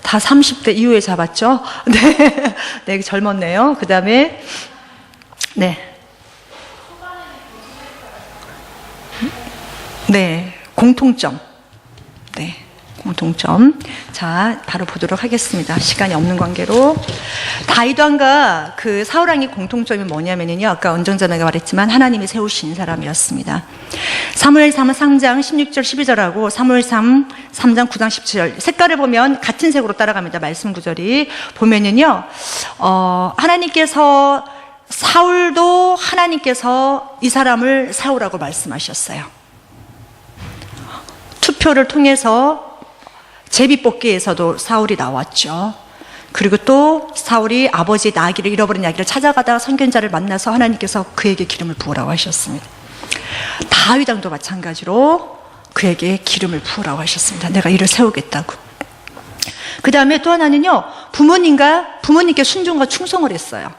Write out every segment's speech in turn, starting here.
다 30대 이후에 잡았죠? 네. 네, 젊었네요. 그 다음에, 네. 네, 공통점. 네, 공통점. 자, 바로 보도록 하겠습니다. 시간이 없는 관계로. 다윗 왕과 그 사울 왕의 공통점이 뭐냐면요. 아까 언정자매가 말했지만 하나님이 세우신 사람이었습니다. 사무엘상 3장 16절 12절하고 사무엘상 3장 9장 17절. 색깔을 보면 같은 색으로 따라갑니다. 말씀 구절이. 보면은요, 하나님께서 사울도 하나님께서 이 사람을 세우라고 말씀하셨어요. 투표를 통해서 제비뽑기에서도 사울이 나왔죠. 그리고 또 사울이 아버지 나귀를 잃어버린 나귀를 찾아가다가 선견자를 만나서 하나님께서 그에게 기름을 부으라고 하셨습니다. 다윗 왕도 마찬가지로 그에게 기름을 부으라고 하셨습니다. 내가 이를 세우겠다고. 그 다음에 또 하나는요, 부모님께 순종과 충성을 했어요.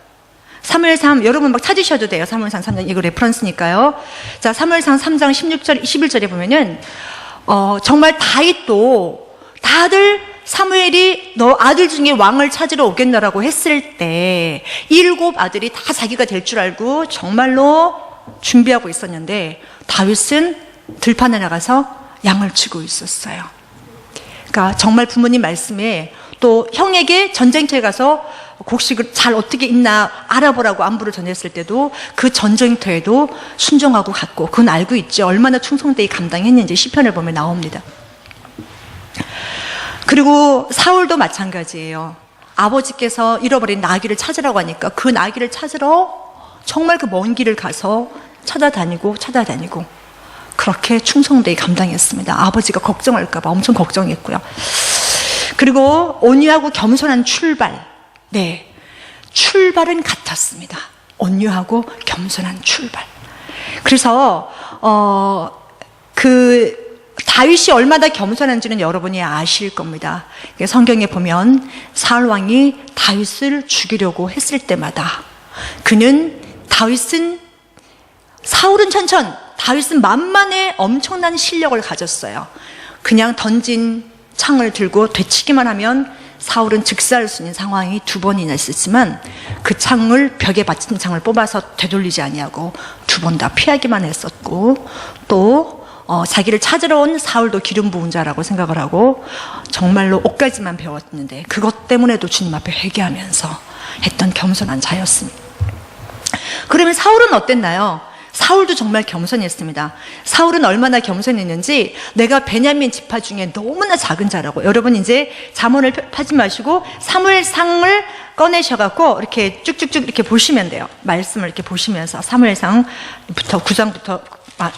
사무엘상, 여러분 막 찾으셔도 돼요. 사무엘상 3장, 이거 레퍼런스니까요. 자, 사무엘상 3장 16절, 21절에 보면은 정말 다윗도 다들 사무엘이 너 아들 중에 왕을 찾으러 오겠노라고 했을 때 7 아들이 다 자기가 될 줄 알고 정말로 준비하고 있었는데 다윗은 들판에 나가서 양을 치고 있었어요. 그러니까 정말 부모님 말씀에 또 형에게 전쟁터에 가서 곡식을 잘 어떻게 있나 알아보라고 안부를 전했을 때도 그 전쟁터에도 순종하고 갔고, 그건 알고 있죠. 얼마나 충성되이 감당했는지 시편을 보면 나옵니다. 그리고 사울도 마찬가지예요. 아버지께서 잃어버린 나귀를 찾으라고 하니까 그 나귀를 찾으러 정말 그 먼 길을 가서 찾아다니고 그렇게 충성되이 감당했습니다. 아버지가 걱정할까 봐 엄청 걱정했고요. 그리고 온유하고 겸손한 출발. 네, 출발은 같았습니다. 온유하고 겸손한 출발. 그래서 다윗이 얼마나 겸손한지는 여러분이 아실 겁니다. 성경에 보면 사울 왕이 다윗을 죽이려고 했을 때마다 사울은 천천, 다윗은 만만의 엄청난 실력을 가졌어요. 그냥 던진 창을 들고 되치기만 하면 사울은 즉사할 수 있는 상황이 2번이나 있었지만 그 창을, 벽에 받친 창을 뽑아서 되돌리지 아니하고 2번 다 피하기만 했었고, 또 자기를 찾으러 온 사울도 기름 부은 자라고 생각을 하고 정말로 옷까지만 배웠는데 그것 때문에도 주님 앞에 회개하면서 했던 겸손한 자였습니다. 그러면 사울은 어땠나요? 사울도 정말 겸손했습니다. 사울은 얼마나 겸손했는지, 내가 베냐민 지파 중에 너무나 작은 자라고. 여러분 이제 잠언을 파지 마시고 사무엘상을 꺼내셔갖고 이렇게 쭉쭉쭉 이렇게 보시면 돼요. 말씀을 이렇게 보시면서 사무엘상부터 9장부터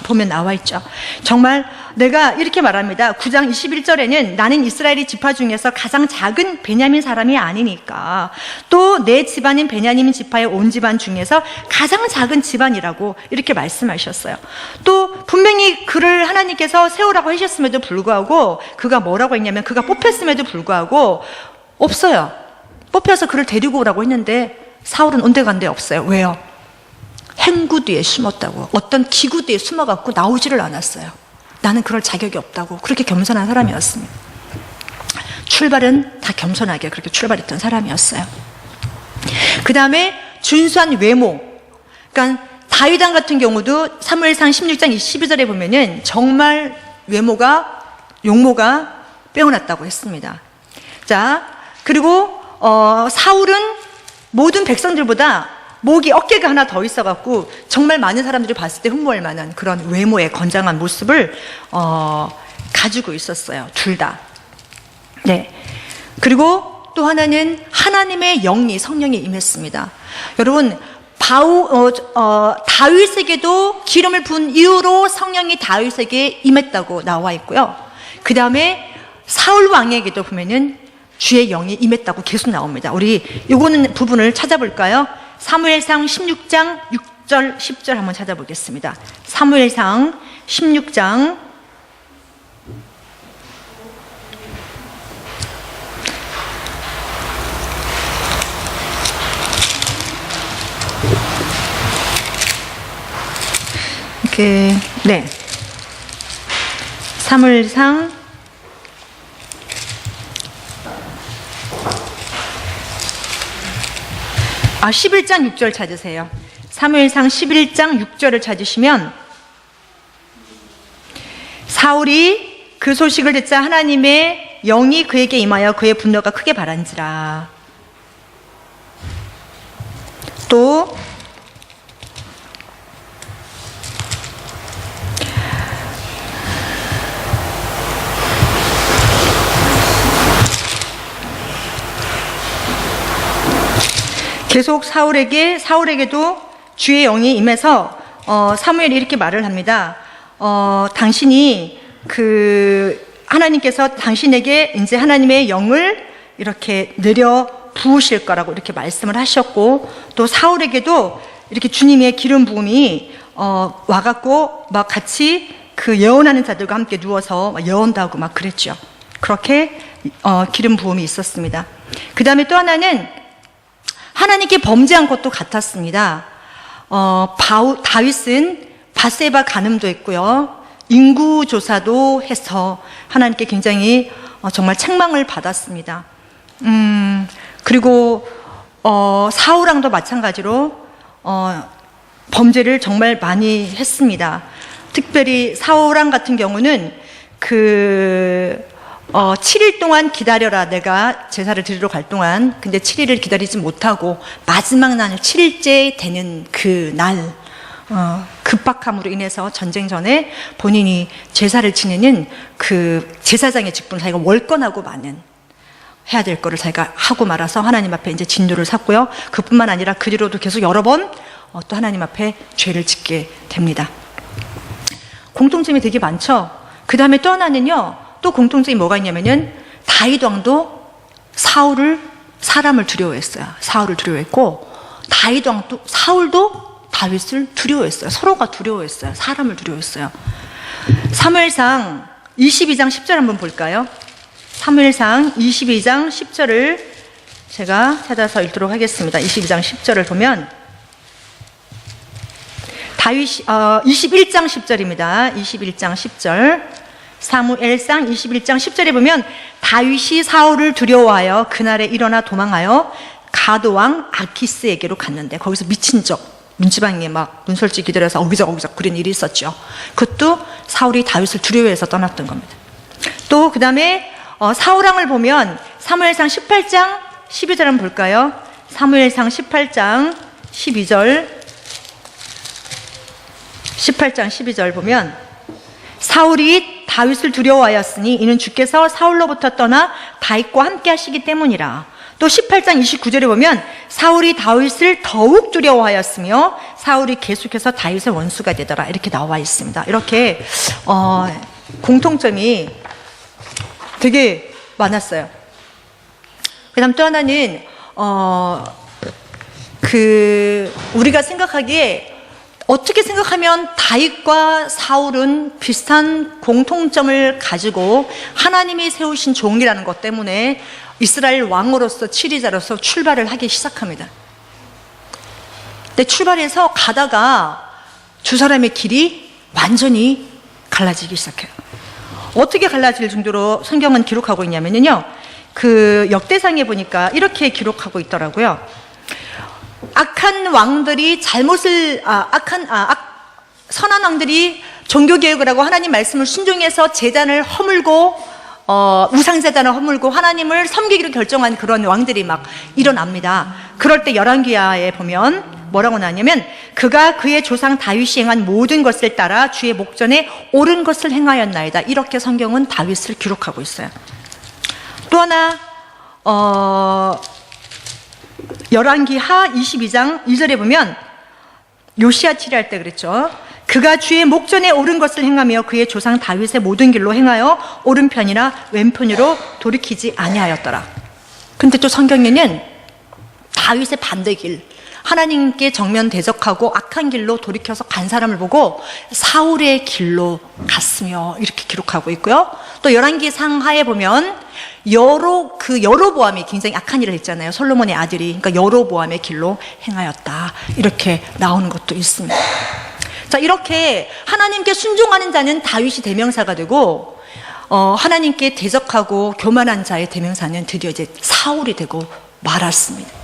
보면 나와 있죠. 정말 내가 이렇게 말합니다. 9장 21절에는 나는 이스라엘의 지파 중에서 가장 작은 베냐민 사람이 아니니까, 또 내 집안인 베냐민 지파의 온 집안 중에서 가장 작은 집안이라고 이렇게 말씀하셨어요. 또 분명히 그를 하나님께서 세우라고 하셨음에도 불구하고 그가 뭐라고 했냐면, 그가 뽑혔음에도 불구하고 없어요. 뽑혀서 그를 데리고 오라고 했는데 사울은 온데간데 없어요. 왜요? 행구 뒤에 숨었다고. 어떤 기구 뒤에 숨어갖고 나오지를 않았어요. 나는 그럴 자격이 없다고. 그렇게 겸손한 사람이었습니다. 출발은 다 겸손하게 그렇게 출발했던 사람이었어요. 그 다음에 준수한 외모. 그러니까 다윗 왕 같은 경우도 사무엘상 16장 12절에 보면은 정말 용모가 빼어났다고 했습니다. 자, 그리고 사울은 모든 백성들보다 목이, 어깨가 하나 더 있어갖고 정말 많은 사람들이 봤을 때 흠모할 만한 그런 외모의 건장한 모습을 가지고 있었어요. 둘 다. 네. 그리고 또 하나는 하나님의 성령이 임했습니다. 여러분, 다윗에게도 기름을 부은 이후로 성령이 다윗에게 임했다고 나와 있고요. 그 다음에 사울 왕에게도 보면은 주의 영이 임했다고 계속 나옵니다. 우리 요거는 부분을 찾아볼까요? 사무엘상 16장 6절 10절 한번 찾아보겠습니다. 사무엘상 16장 11장 6절 찾으세요. 사무엘상 11장 6절을 찾으시면, 사울이 그 소식을 듣자 하나님의 영이 그에게 임하여 그의 분노가 크게 발한지라. 또 계속 사울에게도 주의 영이 임해서 사무엘이 이렇게 말을 합니다. 당신이 하나님께서 당신에게 이제 하나님의 영을 이렇게 내려 부으실 거라고 이렇게 말씀을 하셨고, 또 사울에게도 이렇게 주님의 기름 부음이 와갖고 막 같이 그 예언하는 자들과 함께 누워서 막 예언도 하고 막 그랬죠. 그렇게 기름 부음이 있었습니다. 그 다음에 또 하나는 하나님께 범죄한 것도 같았습니다. 다윗은 밧세바 간음도 했고요, 인구조사도 해서 하나님께 굉장히 정말 책망을 받았습니다. 그리고 사울왕도 마찬가지로 범죄를 정말 많이 했습니다. 특별히 사울왕 같은 경우는 7일 동안 기다려라, 내가 제사를 드리러 갈 동안. 근데 7일을 기다리지 못하고 마지막 날 7일째 되는 그 날, 급박함으로 인해서 전쟁 전에 본인이 제사를 지내는 그 제사장의 직분을 자기가 월권하고 마는, 해야 될 거를 자기가 하고 말아서 하나님 앞에 이제 진노를 샀고요. 그뿐만 아니라 그 뒤로도 계속 여러 번 또 하나님 앞에 죄를 짓게 됩니다. 공통점이 되게 많죠. 그 다음에 또 하나는요, 또 공통점이 뭐가 있냐면은, 다윗 왕도 사람을 두려워했어요. 사울을 두려워했고, 다윗 왕도 사울도 다윗을 두려워했어요. 서로가 두려워했어요. 사람을 두려워했어요. 사무엘상 22장 10절 한번 볼까요? 사무엘상 22장 10절을 제가 찾아서 읽도록 하겠습니다. 22장 10절을 보면, 21장 10절입니다. 21장 10절. 사무엘상 21장 10절에 보면, 다윗이 사울을 두려워하여 그날에 일어나 도망하여 가드왕 아키스에게로 갔는데, 거기서 미친 적, 문지방에 막 문설지 기다려서 어기적어기적 그런 일이 있었죠. 그것도 사울이 다윗을 두려워해서 떠났던 겁니다. 또 그 다음에 사울왕을 보면 사무엘상 18장 12절 한번 볼까요? 사무엘상 18장 12절 보면, 사울이 다윗을 두려워하였으니 이는 주께서 사울로부터 떠나 다윗과 함께 하시기 때문이라. 또 18장 29절에 보면, 사울이 다윗을 더욱 두려워하였으며 사울이 계속해서 다윗의 원수가 되더라, 이렇게 나와 있습니다. 이렇게 공통점이 되게 많았어요. 그 다음 또 하나는 우리가 생각하기에, 어떻게 생각하면 다윗과 사울은 비슷한 공통점을 가지고 하나님이 세우신 종이라는 것 때문에 이스라엘 왕으로서, 치리자로서 출발을 하기 시작합니다. 근데 출발해서 가다가 두 사람의 길이 완전히 갈라지기 시작해요. 어떻게 갈라질 정도로 성경은 기록하고 있냐면요, 그 역대상에 보니까 이렇게 기록하고 있더라고요. 악한 왕들이 선한 왕들이 종교개혁을 하고 하나님 말씀을 순종해서 제단을 허물고 우상제단을 허물고 하나님을 섬기기로 결정한 그런 왕들이 막 일어납니다. 그럴 때 열왕기하에 보면 뭐라고 나왔냐면, 그가 그의 조상 다윗이 행한 모든 것을 따라 주의 목전에 옳은 것을 행하였나이다, 이렇게 성경은 다윗을 기록하고 있어요. 또 하나 열왕기하 22장 2절에 보면, 요시야 치리할 때 그랬죠. 그가 주의 목전에 옳은 것을 행하며 그의 조상 다윗의 모든 길로 행하여 오른편이나 왼편으로 돌이키지 아니하였더라. 근데 또 성경에는 다윗의 반대길, 하나님께 정면 대적하고 악한 길로 돌이켜서 간 사람을 보고 사울의 길로 갔으며, 이렇게 기록하고 있고요. 또 열왕기상 하에 보면 여로보암이 굉장히 악한 일을 했잖아요. 솔로몬의 아들이. 그러니까 여로보암의 길로 행하였다, 이렇게 나오는 것도 있습니다. 자, 이렇게 하나님께 순종하는 자는 다윗이 대명사가 되고, 하나님께 대적하고 교만한 자의 대명사는 드디어 이제 사울이 되고 말았습니다.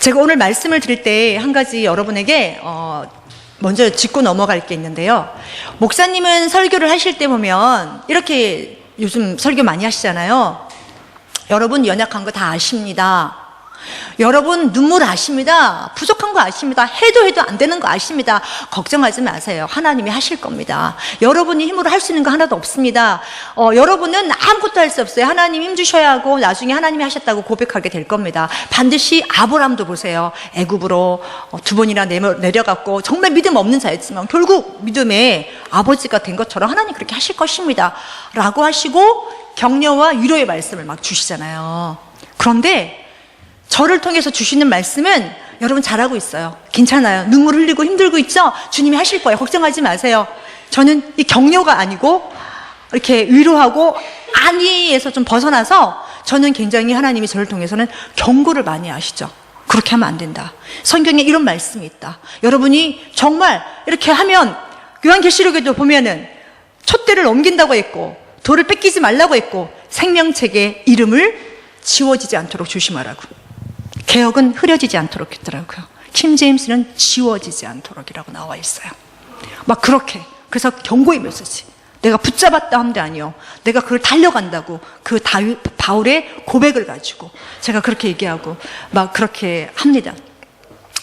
제가 오늘 말씀을 드릴 때 한 가지 여러분에게 먼저 짚고 넘어갈 게 있는데요. 목사님은 설교를 하실 때 보면 이렇게 요즘 설교 많이 하시잖아요. 여러분 연약한 거 다 아십니다. 여러분 눈물 아십니다. 부족한 거 아십니다. 해도 안 되는 거 아십니다. 걱정하지 마세요. 하나님이 하실 겁니다. 여러분이 힘으로 할 수 있는 거 하나도 없습니다. 여러분은 아무것도 할 수 없어요. 하나님 힘 주셔야 하고 나중에 하나님이 하셨다고 고백하게 될 겁니다. 반드시 아브라함도 보세요. 애굽으로 2번이나 내려갔고 정말 믿음 없는 자였지만 결국 믿음의 아버지가 된 것처럼 하나님 그렇게 하실 것입니다 라고 하시고 격려와 위로의 말씀을 막 주시잖아요. 그런데 저를 통해서 주시는 말씀은 여러분 잘하고 있어요. 괜찮아요. 눈물 흘리고 힘들고 있죠? 주님이 하실 거예요. 걱정하지 마세요. 저는 이 격려가 아니고 이렇게 위로하고 안위에서 좀 벗어나서 저는 굉장히 하나님이 저를 통해서는 경고를 많이 하시죠. 그렇게 하면 안 된다. 성경에 이런 말씀이 있다. 여러분이 정말 이렇게 하면 요한계시록에도 보면은 촛대를 옮긴다고 했고 돌을 뺏기지 말라고 했고 생명책의 이름을 지워지지 않도록 조심하라고. 개혁은 흐려지지 않도록 했더라고요. 킴 제임스는 지워지지 않도록이라고 나와 있어요. 막 그렇게. 그래서 경고의 메시지. 내가 붙잡았다 함도 아니요. 내가 그걸 달려간다고 그 바울의 고백을 가지고 제가 그렇게 얘기하고 막 그렇게 합니다.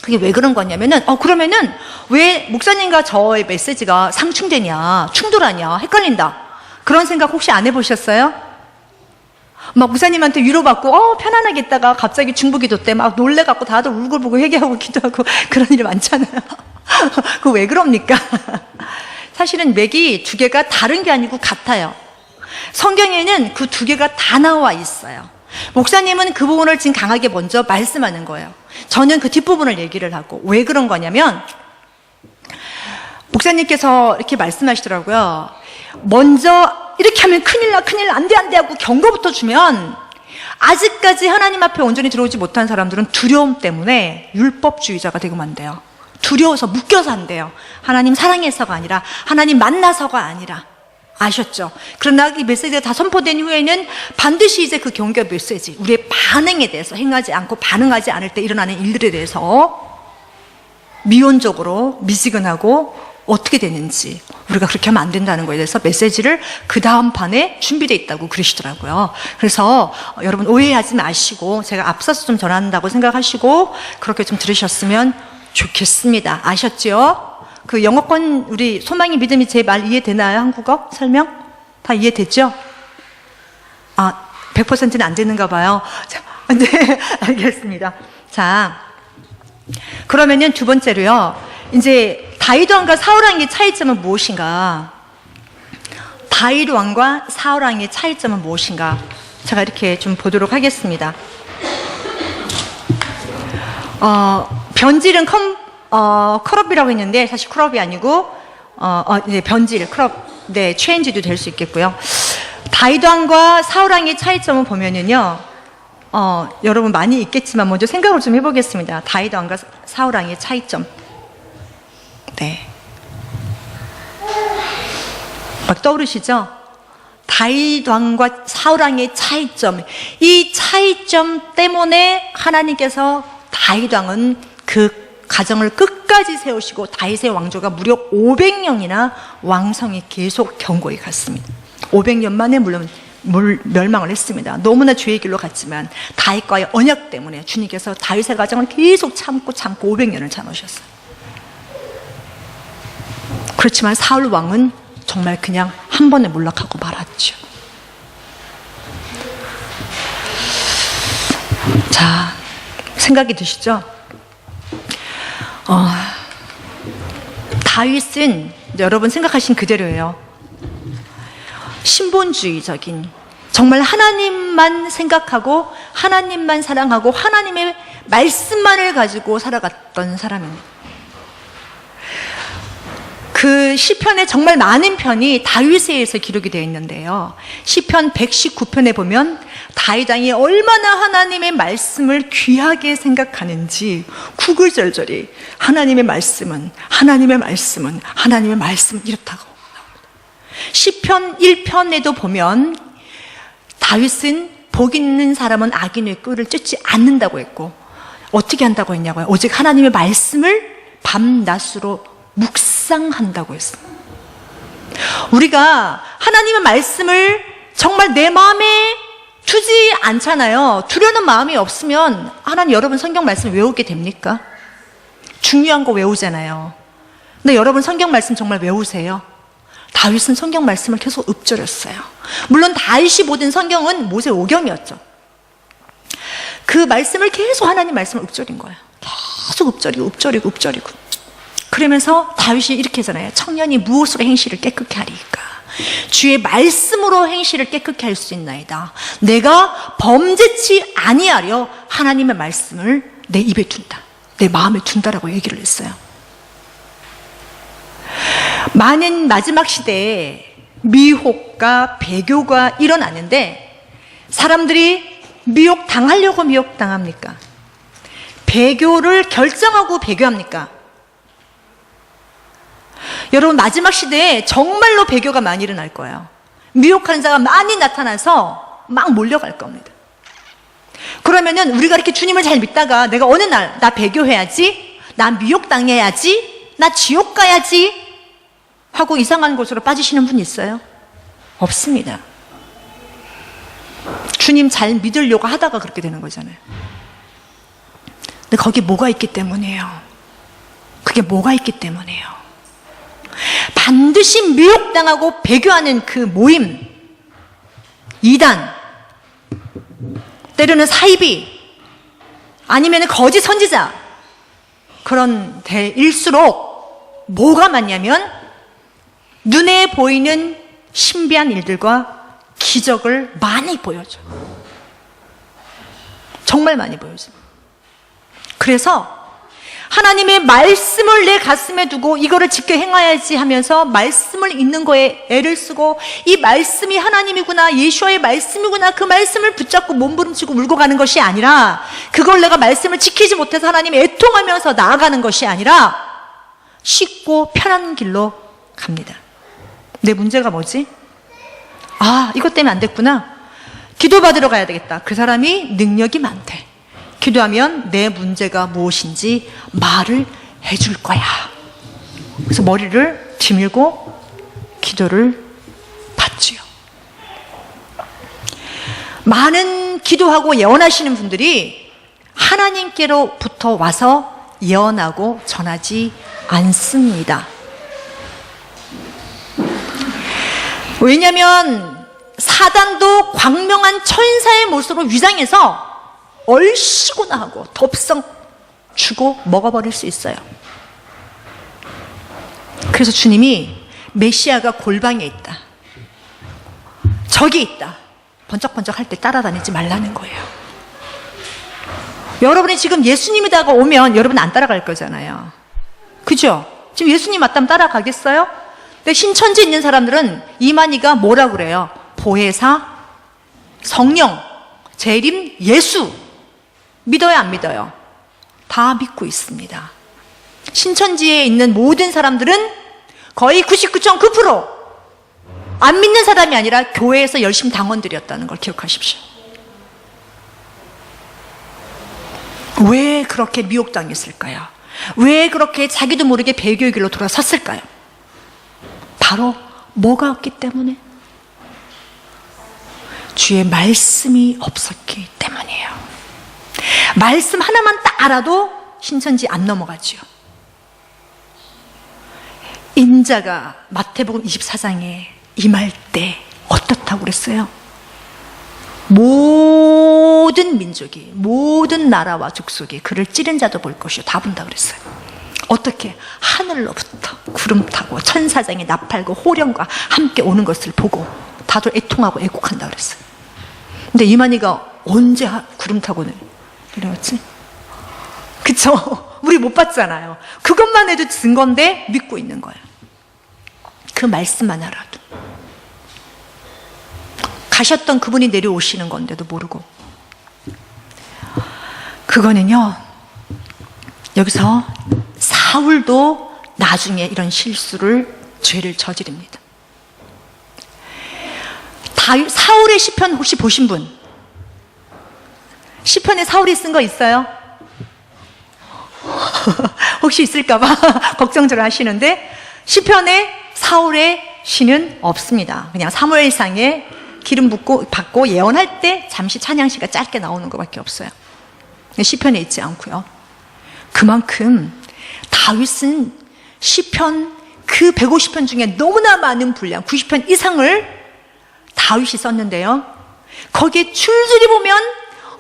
그게 왜 그런 거냐면은 그러면은 왜 목사님과 저의 메시지가 상충되냐, 충돌하냐, 헷갈린다. 그런 생각 혹시 안 해보셨어요? 막 목사님한테 위로받고 편안하게 있다가 갑자기 중보기도 때 막 놀래갖고 다들 울고불고 회개하고 기도하고 그런 일이 많잖아요. 그거 왜 그럽니까? 사실은 맥이 두 개가 다른 게 아니고 같아요. 성경에는 그 두 개가 다 나와 있어요. 목사님은 그 부분을 지금 강하게 먼저 말씀하는 거예요. 저는 그 뒷부분을 얘기를 하고. 왜 그런 거냐면 목사님께서 이렇게 말씀하시더라고요. 먼저 이렇게 하면 큰일 나, 안 돼 하고 경고부터 주면 아직까지 하나님 앞에 온전히 들어오지 못한 사람들은 두려움 때문에 율법주의자가 되고 안 돼요. 두려워서 묶여서 안 돼요. 하나님 사랑해서가 아니라 하나님 만나서가 아니라. 아셨죠? 그러나 이 메시지가 다 선포된 후에는 반드시 이제 그 경고 메시지, 우리의 반응에 대해서 행하지 않고 반응하지 않을 때 일어나는 일들에 대해서 미온적으로 미지근하고 어떻게 되는지 우리가 그렇게 하면 안 된다는 거에 대해서 메시지를 그 다음 판에 준비되어 있다고 그러시더라고요. 그래서 여러분 오해하지 마시고 제가 앞서서 좀 전한다고 생각하시고 그렇게 좀 들으셨으면 좋겠습니다. 아셨죠? 그 영어권 우리 소망이 믿음이 제 말 이해되나요? 한국어 설명? 다 이해됐죠? 100%는 안 되는가 봐요. 자, 네, 알겠습니다. 자, 그러면은 두 번째로요. 이제 다윗 왕과 사울 왕의 차이점은 무엇인가? 다윗 왕과 사울 왕의 차이점은 무엇인가? 제가 이렇게 좀 보도록 하겠습니다. 변질은 컬업이라고 했는데 사실 컬업이 아니고 네, 변질, 컬업, 네, 체인지도 될 수 있겠고요. 다윗 왕과 사울 왕의 차이점을 보면은요, 여러분 많이 있겠지만 먼저 생각을 좀 해보겠습니다. 다윗 왕과 사울 왕의 차이점. 네. 막 떠오르시죠? 다윗 왕과 사울 왕의 차이점. 이 차이점 때문에 하나님께서 다윗 왕은 그 가정을 끝까지 세우시고 다윗의 왕조가 무려 500년이나 왕성이 계속 견고히 갔습니다. 500년 만에 물론 멸망을 했습니다. 너무나 죄의 길로 갔지만 다윗과의 언약 때문에 주님께서 다윗의 가정을 계속 참고 500년을 참으셨어요. 그렇지만 사울 왕은 정말 그냥 한 번에 몰락하고 말았죠. 자, 생각이 드시죠? 다윗은 여러분 생각하신 그대로예요. 신본주의적인, 정말 하나님만 생각하고 하나님만 사랑하고 하나님의 말씀만을 가지고 살아갔던 사람입니다. 그 시편에 정말 많은 편이 다윗에 의해서 기록이 되어 있는데요. 시편 119편에 보면 다윗 왕이 얼마나 하나님의 말씀을 귀하게 생각하는지 구글절절이 하나님의 말씀은 이렇다고 나옵니다. 시편 1편에도 보면 다윗은 복 있는 사람은 악인의 꾀를 쫓지 않는다고 했고 어떻게 한다고 했냐고요? 오직 하나님의 말씀을 밤낮으로 묵상한다고 했어요. 우리가 하나님의 말씀을 정말 내 마음에 두지 않잖아요. 두려는 마음이 없으면 하나님, 여러분 성경 말씀 외우게 됩니까? 중요한 거 외우잖아요. 근데 여러분 성경 말씀 정말 외우세요? 다윗은 성경 말씀을 계속 읊조렸어요. 물론 다윗이 보던 성경은 모세 오경이었죠. 그 말씀을 계속 하나님 말씀을 읊조린 거예요. 계속 읊조리고 그러면서 다윗이 이렇게 하잖아요. 청년이 무엇으로 행실을 깨끗게 하리까? 주의 말씀으로 행실을 깨끗게 할 수 있나이다. 내가 범죄치 아니하려 하나님의 말씀을 내 입에 둔다, 내 마음에 둔다라고 얘기를 했어요. 많은 마지막 시대에 미혹과 배교가 일어나는데, 사람들이 미혹 당하려고 미혹 당합니까? 배교를 결정하고 배교합니까? 여러분, 마지막 시대에 정말로 배교가 많이 일어날 거예요. 미혹하는 자가 많이 나타나서 막 몰려갈 겁니다. 그러면은 우리가 이렇게 주님을 잘 믿다가 내가 어느 날 나 배교해야지, 나 미혹당해야지, 나 지옥 가야지 하고 이상한 곳으로 빠지시는 분 있어요? 없습니다. 주님 잘 믿으려고 하다가 그렇게 되는 거잖아요. 근데 거기 뭐가 있기 때문이에요. 그게 뭐가 있기 때문이에요. 반드시 미혹당하고 배교하는 그 모임, 이단, 때로는 사이비, 아니면 거짓 선지자, 그런 데일수록 뭐가 많냐면 눈에 보이는 신비한 일들과 기적을 많이 보여줘요. 정말 많이 보여줘요. 그래서 하나님의 말씀을 내 가슴에 두고 이거를 지켜 행해야지 하면서 말씀을 읽는 거에 애를 쓰고, 이 말씀이 하나님이구나, 예수와의 말씀이구나, 그 말씀을 붙잡고 몸부림치고 울고 가는 것이 아니라, 그걸 내가 말씀을 지키지 못해서 하나님 애통하면서 나아가는 것이 아니라 쉽고 편한 길로 갑니다. 내 문제가 뭐지? 아, 이것 때문에 안 됐구나. 기도받으러 가야 되겠다. 그 사람이 능력이 많대. 기도하면 내 문제가 무엇인지 말을 해줄 거야. 그래서 머리를 뒤밀고 기도를 받지요. 많은 기도하고 예언하시는 분들이 하나님께로부터 와서 예언하고 전하지 않습니다. 왜냐하면 사단도 광명한 천사의 모습으로 위장해서 얼씨구나 하고 덥석 주고 먹어버릴 수 있어요. 그래서 주님이 메시아가 골방에 있다, 저기 있다, 번쩍번쩍 할 때 따라다니지 말라는 거예요. 여러분이 지금 예수님이다가 오면 여러분 안 따라갈 거잖아요. 그죠? 지금 예수님 맞다면 따라가겠어요? 근데 신천지 있는 사람들은 이만희가 뭐라 그래요? 보혜사, 성령, 재림, 예수 믿어요, 안 믿어요? 다 믿고 있습니다. 신천지에 있는 모든 사람들은 거의 99.9% 안 믿는 사람이 아니라 교회에서 열심 당원들이었다는 걸 기억하십시오. 왜 그렇게 미혹당했을까요? 왜 그렇게 자기도 모르게 배교의 길로 돌아섰을까요? 바로 뭐가 없기 때문에? 주의 말씀이 없었기 때문이에요. 말씀 하나만 딱 알아도 신천지 안 넘어가지요. 인자가 마태복음 24장에 임할 때 어떻다고 그랬어요? 모든 민족이, 모든 나라와 족속이 그를 찌른 자도 볼 것이요 다 본다 그랬어요. 어떻게? 하늘로부터 구름 타고 천사장이 나팔과 호령과 함께 오는 것을 보고 다들 애통하고 애곡한다 그랬어요. 근데 이만희가 언제 구름 타고 내려왔지? 그쵸? 우리 못 봤잖아요. 그것만 해도 증거인데 믿고 있는 거예요. 그 말씀만 알아도. 가셨던 그분이 내려오시는 건데도 모르고. 그거는요, 여기서 사울도 나중에 이런 실수를, 죄를 저지릅니다. 사울의 시편 혹시 보신 분? 시편에 사울이 쓴 거 있어요? 혹시 있을까봐 걱정들 하시는데 시편에 사울의 시는 없습니다. 그냥 사무엘상에 기름 받고 예언할 때 잠시 찬양시가 짧게 나오는 것밖에 없어요. 시편에 있지 않고요. 그만큼 다윗은 시편 그 150편 중에 너무나 많은 분량 90편 이상을 다윗이 썼는데요. 거기에 줄줄이 보면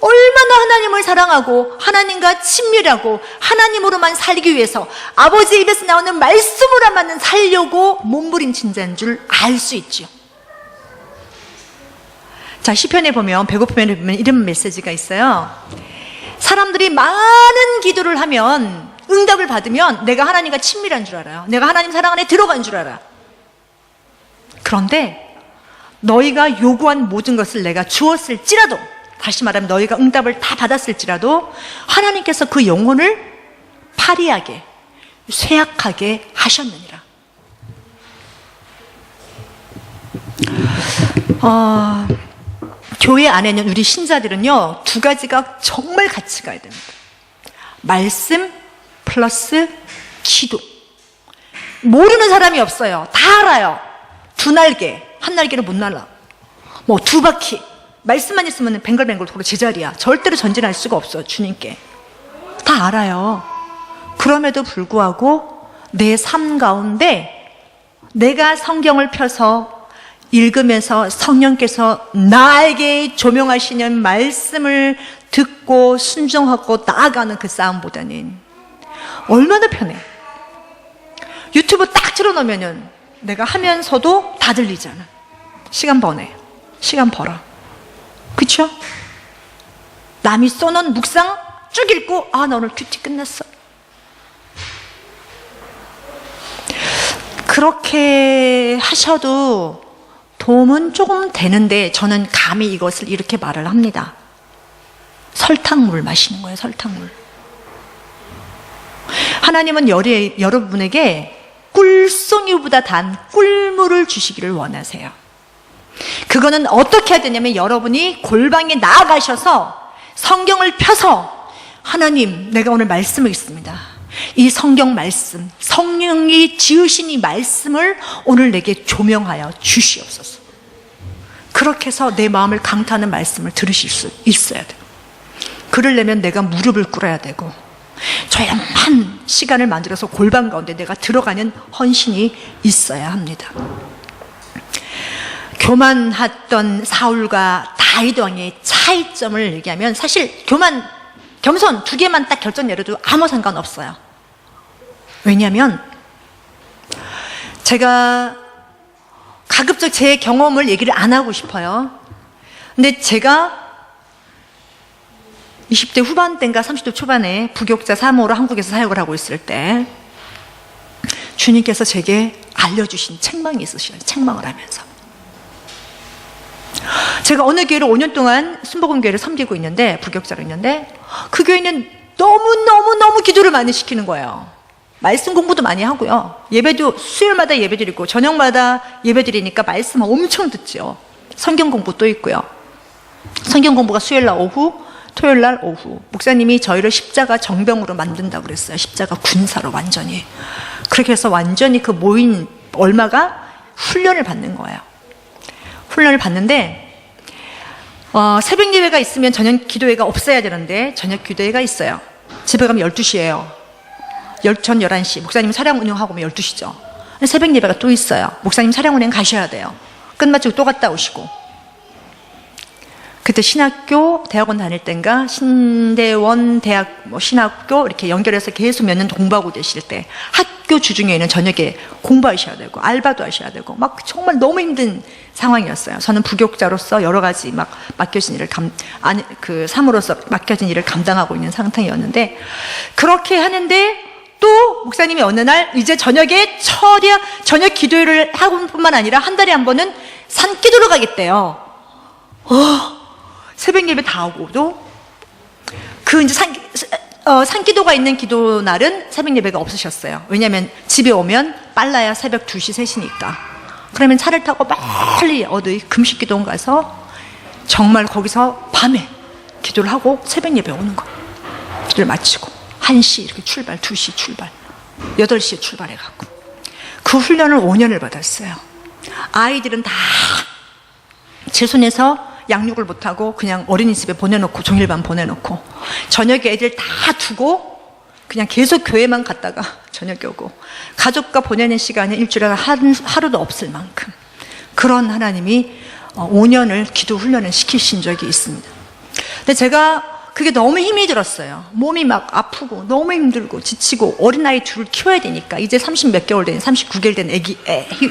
얼마나 하나님을 사랑하고 하나님과 친밀하고 하나님으로만 살기 위해서 아버지 입에서 나오는 말씀으로만 살려고 몸부림친 자인 줄 알 수 있죠. 자, 시편에 보면 105편에 보면 이런 메시지가 있어요. 사람들이 많은 기도를 하면 응답을 받으면 내가 하나님과 친밀한 줄 알아요. 내가 하나님 사랑 안에 들어간 줄 알아. 그런데 너희가 요구한 모든 것을 내가 주었을지라도, 다시 말하면 너희가 응답을 다 받았을지라도 하나님께서 그 영혼을 파리하게 쇠약하게 하셨느니라. 교회 안에는 우리 신자들은요, 두 가지가 정말 같이 가야 됩니다. 말씀 플러스 기도. 모르는 사람이 없어요. 다 알아요. 두 날개, 한 날개는 못 날아. 뭐 두 바퀴. 말씀만 있으면 뱅글뱅글 돌아 제자리야. 절대로 전진할 수가 없어, 주님께. 다 알아요. 그럼에도 불구하고 내 삶 가운데 내가 성경을 펴서 읽으면서 성령께서 나에게 조명하시는 말씀을 듣고 순종하고 나아가는 그 싸움보다는 얼마나 편해. 유튜브 딱 틀어놓으면은 내가 하면서도 다 들리잖아. 시간 버네. 시간 벌어. 그쵸? 남이 써놓은 묵상 쭉 읽고, 아, 나 오늘 큐티 끝났어. 그렇게 하셔도 도움은 조금 되는데 저는 감히 이것을 이렇게 말을 합니다. 설탕물 마시는 거예요. 설탕물. 하나님은 여러분에게 꿀송이보다 단 꿀물을 주시기를 원하세요. 그거는 어떻게 해야 되냐면 여러분이 골방에 나아가셔서 성경을 펴서 하나님, 내가 오늘 말씀을 읽습니다. 이 성경 말씀, 성령이 지으신 이 말씀을 오늘 내게 조명하여 주시옵소서. 그렇게 해서 내 마음을 강타하는 말씀을 들으실 수 있어야 돼요. 그러려면 내가 무릎을 꿇어야 되고 조용한 시간을 만들어서 골방 가운데 내가 들어가는 헌신이 있어야 합니다. 교만했던 사울과 다윗 왕의 차이점을 얘기하면 사실 교만, 겸손 두 개만 딱 결정 내려도 아무 상관없어요. 왜냐하면 제가 가급적 제 경험을 얘기를 안 하고 싶어요. 근데 제가 20대 후반대인가 30대 초반에 부교육자 사모로 한국에서 사역을 하고 있을 때 주님께서 제게 알려주신 책망이 있으시요. 책망을 하면서 제가 어느 교회를 5년 동안 순복음교회를 섬기고 있는데, 부교육자로 있는데, 그 교회는 너무 기도를 많이 시키는 거예요. 말씀 공부도 많이 하고요. 예배도 수요일마다 예배 드리고 저녁마다 예배 드리니까 말씀 엄청 듣죠. 성경 공부도 있고요. 성경 공부가 수요일날 오후, 토요일날 오후. 목사님이 저희를 십자가 정병으로 만든다고 그랬어요. 십자가 군사로 완전히. 그렇게 해서 완전히 그 모인 얼마가 훈련을 받는 거예요. 훈련을 받는데 새벽 예배가 있으면 저녁 기도회가 없어야 되는데 저녁 기도회가 있어요. 집에 가면 12시예요. 전 11시. 목사님 차량 운영하고 오면 12시죠. 새벽 예배가 또 있어요. 목사님 차량 운행 가셔야 돼요. 끝마치고 또 갔다 오시고. 그때 신학교, 대학원 다닐 땐가 신대원 대학 신학교 이렇게 연결해서 계속 몇 년 공부하고 계실 때 학교 주중에는 저녁에 공부하셔야 되고 알바도 하셔야 되고 막 정말 너무 힘든 상황이었어요. 저는 부교육자로서 여러 가지 막 맡겨진 일을 사모로서 맡겨진 일을 감당하고 있는 상태였는데, 그렇게 하는데 또 목사님이 어느 날 이제 저녁에 저녁 기도를 하고 뿐만 아니라 한 달에 한 번은 산기도로 가겠대요. 새벽 예배 다 하고도 그 이제 산기도가 있는 기도 날은 새벽 예배가 없으셨어요. 왜냐하면 집에 오면 빨라야 새벽 2시, 3시니까. 그러면 차를 타고 빨리 어디 금식기도원 가서 정말 거기서 밤에 기도를 하고 새벽 예배 오는 거. 기도를 마치고. 1시 이렇게 출발, 2시 출발, 8시에 출발해갖고 그 훈련을 5년을 받았어요. 아이들은 다 제 손에서 양육을 못하고 그냥 어린이집에 보내놓고, 종일반 보내놓고, 저녁에 애들 다 두고 그냥 계속 교회만 갔다가 저녁에 오고, 가족과 보내는 시간이 일주일에 하루도 없을 만큼 그런 하나님이 5년을 기도 훈련을 시키신 적이 있습니다. 근데 제가 그게 너무 힘이 들었어요. 몸이 막 아프고 너무 힘들고 지치고, 어린아이 둘을 키워야 되니까, 이제 30 몇 개월 된, 39개월 된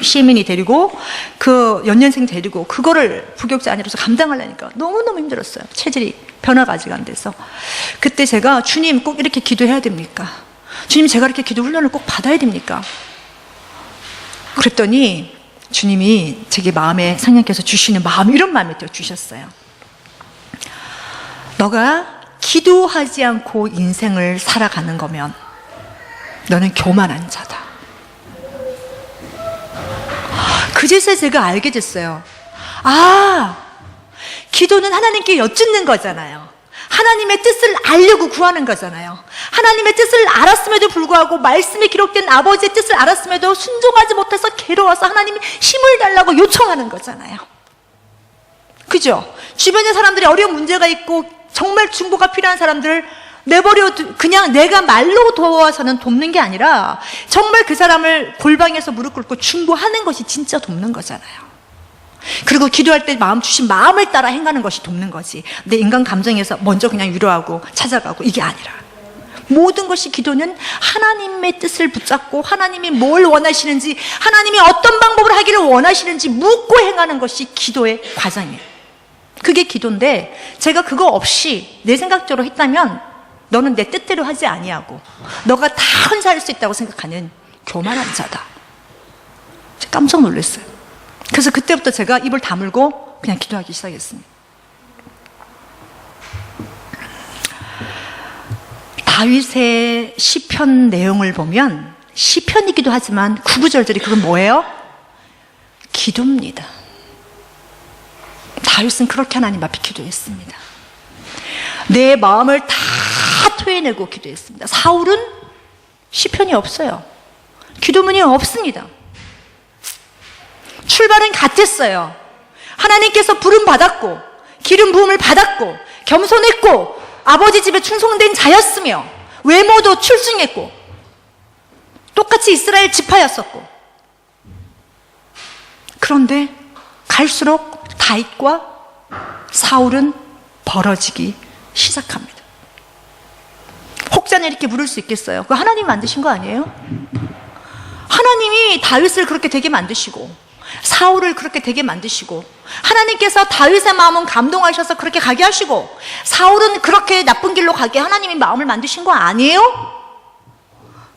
시민이 데리고, 그 연년생 데리고 그거를 부교육자 아니라서 감당하려니까 너무너무 힘들었어요. 체질이 변화가 아직 안 돼서. 그때 제가, 주님 꼭 이렇게 기도해야 됩니까? 주님 제가 이렇게 기도 훈련을 꼭 받아야 됩니까? 그랬더니 주님이 제게 마음에, 성령께서 주시는 마음, 이런 마음을 주셨어요. 너가 기도하지 않고 인생을 살아가는 거면 너는 교만한 자다. 그제서야 제가 알게 됐어요. 아, 기도는 하나님께 여쭙는 거잖아요. 하나님의 뜻을 알려고 구하는 거잖아요. 하나님의 뜻을 알았음에도 불구하고, 말씀에 기록된 아버지의 뜻을 알았음에도 순종하지 못해서 괴로워서 하나님이 힘을 달라고 요청하는 거잖아요. 그죠? 주변의 사람들이 어려운 문제가 있고 정말 중보가 필요한 사람들을 내버려, 그냥 내가 말로 도와서는 돕는 게 아니라 정말 그 사람을 골방에서 무릎 꿇고 중보하는 것이 진짜 돕는 거잖아요. 그리고 기도할 때 마음 주신 마음을 따라 행하는 것이 돕는 거지, 내 인간 감정에서 먼저 그냥 위로하고 찾아가고, 이게 아니라 모든 것이, 기도는 하나님의 뜻을 붙잡고 하나님이 뭘 원하시는지, 하나님이 어떤 방법으로 하기를 원하시는지 묻고 행하는 것이 기도의 과정이에요. 그게 기도인데, 제가 그거 없이 내 생각대로 했다면 너는 내 뜻대로 하지 아니하고 너가 다 혼자 할 수 있다고 생각하는 교만한 자다. 깜짝 놀랐어요. 그래서 그때부터 제가 입을 다물고 그냥 기도하기 시작했습니다. 다윗의 시편 내용을 보면, 시편이기도 하지만 구구절절이 그건 뭐예요? 기도입니다. 다윗은 그렇게 하나님 앞에 기도했습니다. 내 마음을 다 토해내고 기도했습니다. 사울은 시편이 없어요. 기도문이 없습니다. 출발은 같았어요. 하나님께서 부름 받았고 기름 부음을 받았고 겸손했고 아버지 집에 충성된 자였으며 외모도 출중했고 똑같이 이스라엘 지파였었고, 그런데 갈수록 다윗과 사울은 벌어지기 시작합니다. 혹자는 이렇게 물을 수 있겠어요. 그거 하나님이 만드신 거 아니에요? 하나님이 다윗을 그렇게 되게 만드시고 사울을 그렇게 되게 만드시고, 하나님께서 다윗의 마음은 감동하셔서 그렇게 가게 하시고, 사울은 그렇게 나쁜 길로 가게 하나님이 마음을 만드신 거 아니에요?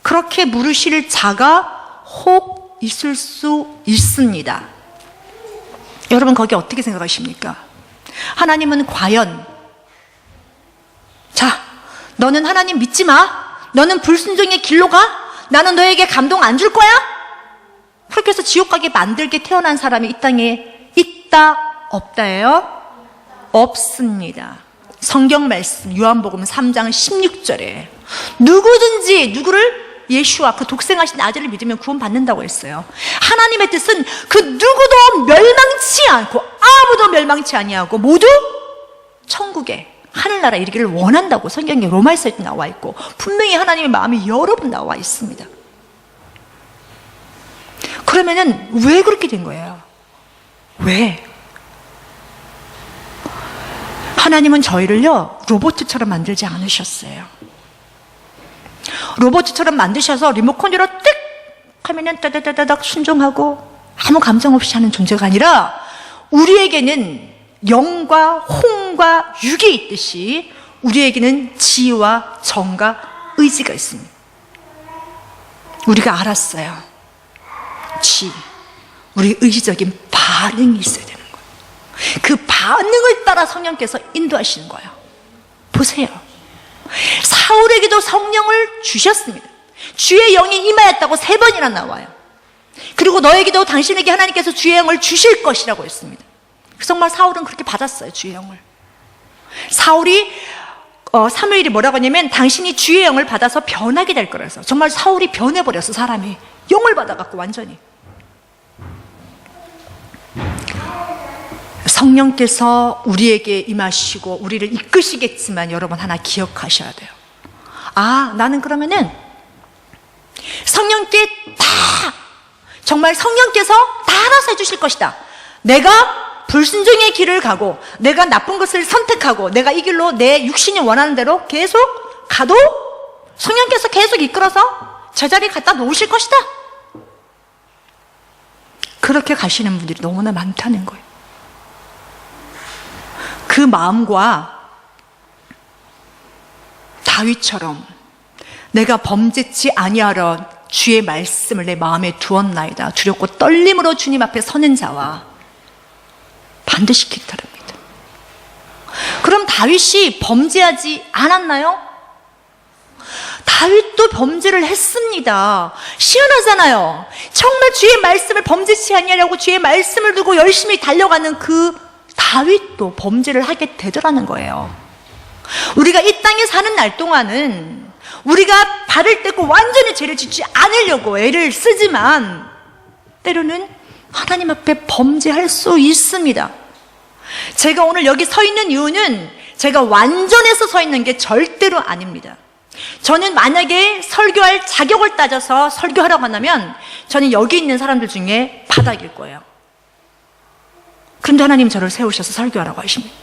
그렇게 물으실 자가 혹 있을 수 있습니다. 여러분 거기 어떻게 생각하십니까? 하나님은 과연, 자, 너는 하나님 믿지 마, 너는 불순종의 길로 가, 나는 너에게 감동 안 줄 거야? 그렇게 해서 지옥 가게 만들게 태어난 사람이 이 땅에 있다 없다예요? 없습니다. 성경 말씀 요한복음 3장 16절에 누구든지 누구를, 예수와 그 독생하신 아들을 믿으면 구원받는다고 했어요. 하나님의 뜻은 그 누구도 멸망치 않고 아무도 멸망치 아니하고 모두 천국에, 하늘나라에 이르기를 원한다고 성경에 로마서에 나와 있고, 분명히 하나님의 마음이 여러 번 나와 있습니다. 그러면은 왜 그렇게 된 거예요? 왜? 하나님은 저희를요 로봇처럼 만들지 않으셨어요. 로봇처럼 만드셔서 리모컨으로 뜩 하면은 따다다다닥 순종하고 아무 감정 없이 하는 존재가 아니라, 우리에게는 영과 홍과 육이 있듯이 우리에게는 지와 정과 의지가 있습니다. 우리가 알았어요. 우리 의지적인 반응이 있어야 되는 거예요. 그 반응을 따라 성령께서 인도하시는 거예요. 보세요. 사울에게도 성령을 주셨습니다. 주의 영이 임하였다고 3번이나 나와요. 그리고 너에게도 당신에게 하나님께서 주의 영을 주실 것이라고 했습니다. 정말 사울은 그렇게 받았어요. 주의 영을. 사울이 사무엘이 뭐라고 하냐면 당신이 주의 영을 받아서 변하게 될 거라서. 정말 사울이 변해버렸어. 사람이 영을 받아갖고 완전히. 성령께서 우리에게 임하시고 우리를 이끄시겠지만 여러분 하나 기억하셔야 돼요. 나는 그러면은 성령께 정말 성령께서 다 알아서 해주실 것이다. 내가 불순종의 길을 가고 내가 나쁜 것을 선택하고 내가 이 길로 내 육신이 원하는 대로 계속 가도 성령께서 계속 이끌어서 제자리에 갖다 놓으실 것이다. 그렇게 가시는 분들이 너무나 많다는 거예요. 그 마음과 다윗처럼 내가 범죄치 아니하러 주의 말씀을 내 마음에 두었나이다. 두렵고 떨림으로 주님 앞에 서는 자와 반드시 기다립니다. 그럼 다윗이 범죄하지 않았나요? 다윗도 범죄를 했습니다. 시원하잖아요. 정말 주의 말씀을 범죄치 아니하려고 주의 말씀을 두고 열심히 달려가는 그 다윗도 범죄를 하게 되더라는 거예요. 우리가 이 땅에 사는 날 동안은 우리가 발을 떼고 완전히 죄를 짓지 않으려고 애를 쓰지만 때로는 하나님 앞에 범죄할 수 있습니다. 제가 오늘 여기 서 있는 이유는 제가 완전해서 서 있는 게 절대로 아닙니다. 저는 만약에 설교할 자격을 따져서 설교하라고 한다면 저는 여기 있는 사람들 중에 바닥일 거예요. 그런데 하나님 저를 세우셔서 설교하라고 하십니다.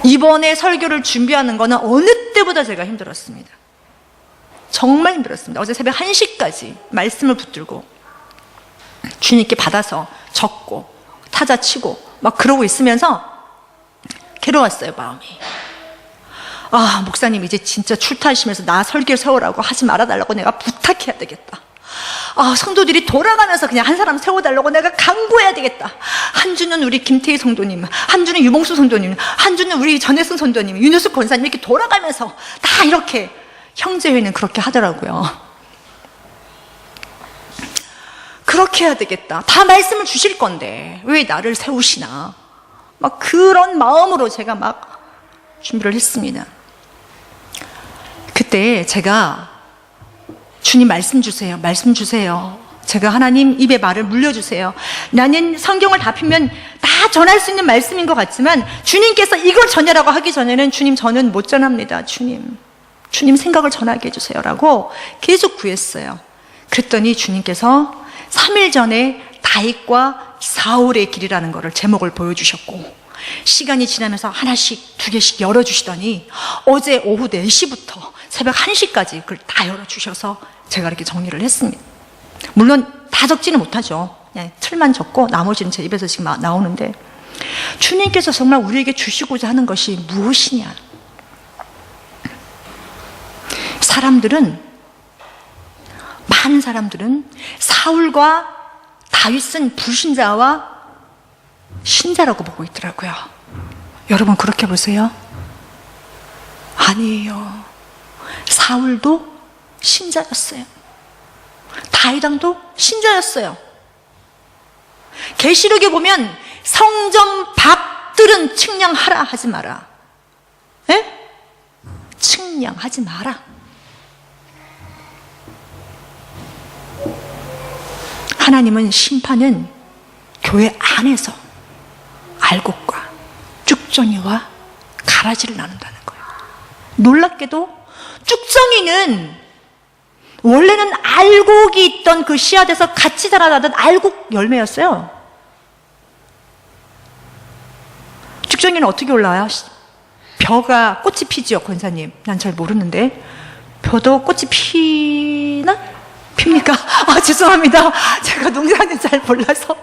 이번에 설교를 준비하는 거는 어느 때보다 제가 힘들었습니다. 정말 힘들었습니다. 어제 새벽 1시까지 말씀을 붙들고 주님께 받아서 적고 타자 치고 막 그러고 있으면서 괴로웠어요, 마음이. 목사님 이제 진짜 출타하시면서 나 설교 세우라고 하지 말아달라고 내가 부탁해야 되겠다. 성도들이 돌아가면서 그냥 한 사람 세워달라고 내가 강구해야 되겠다. 한 주는 우리 김태희 성도님, 한 주는 유봉수 성도님, 한 주는 우리 전혜승 성도님, 윤효숙 권사님 이렇게 돌아가면서 다 이렇게 형제회는 그렇게 하더라고요. 그렇게 해야 되겠다. 다 말씀을 주실 건데 왜 나를 세우시나. 막 그런 마음으로 제가 막 준비를 했습니다. 그때 제가 주님 말씀 주세요. 말씀 주세요. 제가 하나님 입에 말을 물려주세요. 나는 성경을 다 펴면 다 전할 수 있는 말씀인 것 같지만 주님께서 이걸 전하라고 하기 전에는 주님 저는 못 전합니다. 주님 생각을 전하게 해주세요 라고 계속 구했어요. 그랬더니 주님께서 3일 전에 다윗과 사울의 길이라는 거를 제목을 보여주셨고 시간이 지나면서 하나씩 두 개씩 열어주시더니 어제 오후 4시부터 새벽 1시까지 그걸 다 열어주셔서 제가 이렇게 정리를 했습니다. 물론 다 적지는 못하죠. 그냥 틀만 적고 나머지는 제 입에서 지금 나오는데 주님께서 정말 우리에게 주시고자 하는 것이 무엇이냐. 많은 사람들은 사울과 다윗은 불신자와 신자라고 보고 있더라고요. 여러분 그렇게 보세요? 아니에요. 사울도 신자였어요. 다윗왕도 신자였어요. 계시록에 보면 성전 밖들은 측량하라 하지 마라. 에? 측량하지 마라. 하나님은 심판은 교회 안에서 알곡과 쭉정이와 가라지를 나눈다는 거예요. 놀랍게도 쭉정이는 원래는 알곡이 있던 그 씨앗에서 같이 자라나던 알곡 열매였어요. 쭉정이는 어떻게 올라와요? 벼가 꽃이 피지요, 권사님. 난 잘 모르는데 벼도 꽃이 피나? 핍니까? 죄송합니다. 제가 농사는 잘 몰라서.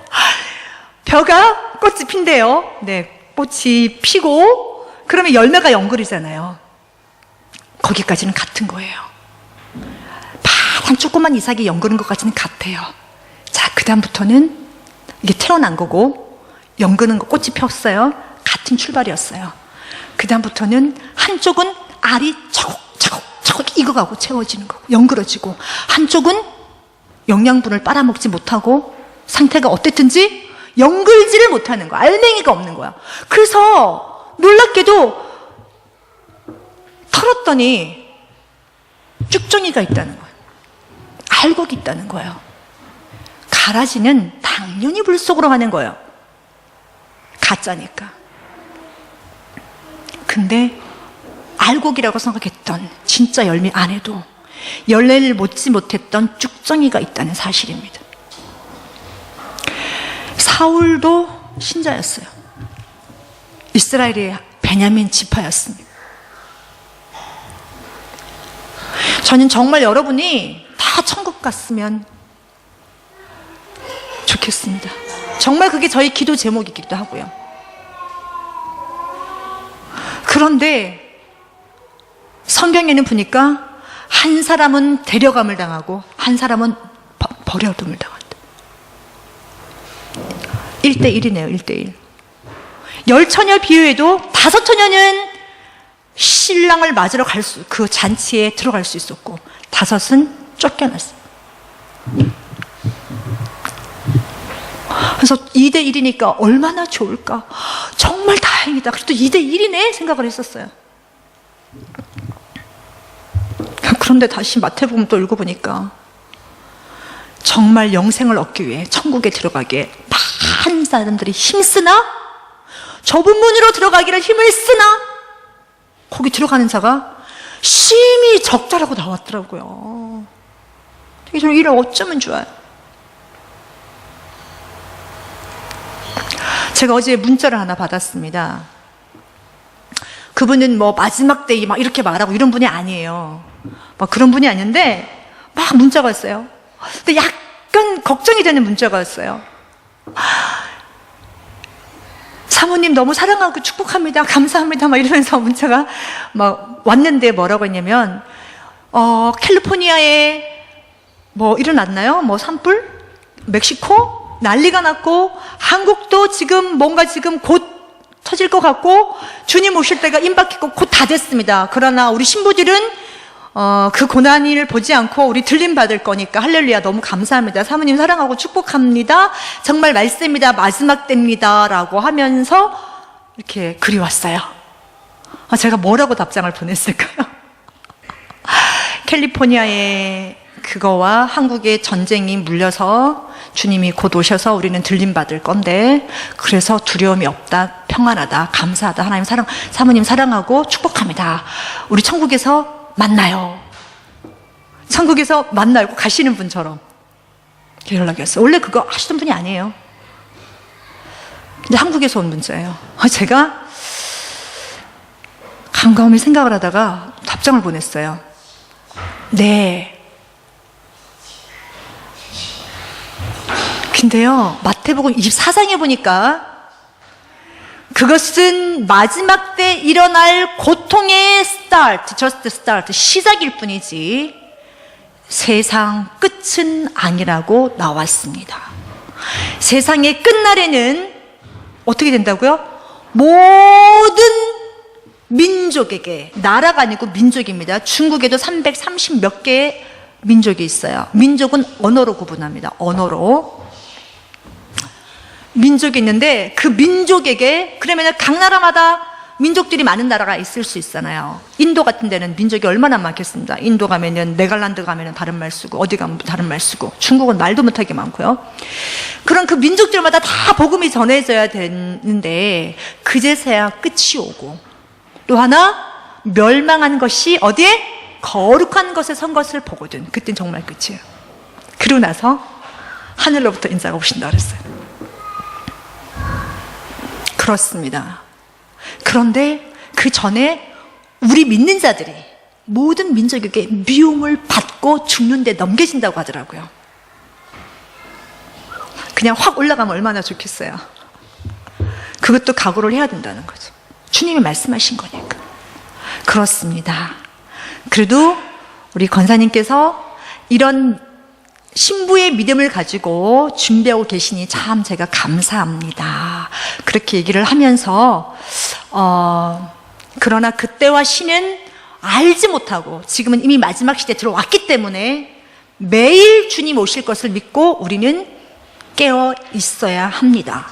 벼가 꽃이 핀대요. 네, 꽃이 피고 그러면 열매가 연글이잖아요. 거기까지는 같은 거예요. 파란 조그만 이삭이 연그른 것까지는 같아요. 자, 그 다음부터는 이게 태어난 거고 연그는 거 꽃이 폈어요. 같은 출발이었어요. 그 다음부터는 한쪽은 알이 차곡차곡 익어가고 채워지는 거고 연그러지고 한쪽은 영양분을 빨아먹지 못하고 상태가 어땠든지 연글지를 못하는 거야. 알맹이가 없는 거야. 그래서 놀랍게도 뜯었더니 쭉정이가 있다는 거예요. 알곡이 있다는 거예요. 가라지는 당연히 불 속으로 가는 거예요. 가짜니까. 근데 알곡이라고 생각했던 진짜 열매 안에도 열매를 맺지 못했던 쭉정이가 있다는 사실입니다. 사울도 신자였어요. 이스라엘의 베냐민 지파였습니다. 저는 정말 여러분이 다 천국 갔으면 좋겠습니다. 정말 그게 저희 기도 제목이기도 하고요. 그런데 성경에는 보니까 한 사람은 데려감을 당하고 한 사람은 버려둠을 당한다. 1대1이네요. 1대1. 10처녀 비유에도 5처녀는 신랑을 맞으러 그 잔치에 들어갈 수 있었고 5은 쫓겨났어요. 그래서 2대1이니까 얼마나 좋을까. 정말 다행이다. 그래도 2대1이네 생각을 했었어요. 그런데 다시 마태복음 또 읽어보니까 정말 영생을 얻기 위해 천국에 들어가기에 많은 사람들이 힘쓰나 좁은 문으로 들어가기를 힘을 쓰나 거기 들어가는 자가 심히 적자라고 나왔더라고요. 되게 저는 이를 어쩌면 좋아요. 제가 어제 문자를 하나 받았습니다. 그분은 뭐 마지막 때에 막 이렇게 말하고 이런 분이 아니에요. 막 그런 분이 아닌데 막 문자가 왔어요. 근데 약간 걱정이 되는 문자가 왔어요. 사모님 너무 사랑하고 축복합니다. 감사합니다. 막 이러면서 문자가 막 왔는데 뭐라고 했냐면 캘리포니아에 뭐 일어났나요? 뭐 산불? 멕시코? 난리가 났고 한국도 지금 뭔가 지금 곧 터질 것 같고 주님 오실 때가 임박했고 곧 다 됐습니다. 그러나 우리 신부들은 그 고난을 보지 않고 우리 들림 받을 거니까 할렐루야 너무 감사합니다. 사모님 사랑하고 축복합니다. 정말 말씀입니다. 마지막 때입니다. 라고 하면서 이렇게 글이 왔어요. 제가 뭐라고 답장을 보냈을까요? 캘리포니아의 그거와 한국의 전쟁이 물려서 주님이 곧 오셔서 우리는 들림 받을 건데 그래서 두려움이 없다, 평안하다, 감사하다. 하나님 사모님 사랑하고 축복합니다. 우리 천국에서 만나요. 천국에서 만나요. 가시는 분처럼 연락이 왔어요. 원래 그거 하시던 분이 아니에요. 근데 한국에서 온 문자예요. 제가 깜깜이 생각을 하다가 답장을 보냈어요. 네. 근데요, 마태복음 24장에 보니까 그것은 마지막 때 일어날 고통의 just start, 시작일 뿐이지 세상 끝은 아니라고 나왔습니다. 세상의 끝날에는 어떻게 된다고요? 모든 민족에게, 나라가 아니고 민족입니다. 중국에도 330 몇 개의 민족이 있어요. 민족은 언어로 구분합니다. 언어로. 민족이 있는데 그 민족에게, 그러면 각 나라마다 민족들이 많은 나라가 있을 수 있잖아요. 인도 같은 데는 민족이 얼마나 많겠습니다. 인도 가면은, 네덜란드 가면은 다른 말 쓰고, 어디 가면 다른 말 쓰고, 중국은 말도 못하게 많고요. 그런 그 민족들마다 다 복음이 전해져야 되는데 그제서야 끝이 오고, 또 하나 멸망한 것이 어디에? 거룩한 것에 선 것을 보거든. 그땐 정말 끝이에요. 그러고 나서 하늘로부터 인자가 오신다 그랬어요. 그렇습니다. 그런데 그 전에 우리 믿는 자들이 모든 민족에게 미움을 받고 죽는데 넘겨진다고 하더라고요. 그냥 확 올라가면 얼마나 좋겠어요. 그것도 각오를 해야 된다는 거죠. 주님이 말씀하신 거니까. 그렇습니다. 그래도 우리 권사님께서 이런 신부의 믿음을 가지고 준비하고 계시니 참 제가 감사합니다. 그렇게 얘기를 하면서 그러나 그때와 신은 알지 못하고 지금은 이미 마지막 시대에 들어왔기 때문에 매일 주님 오실 것을 믿고 우리는 깨어 있어야 합니다.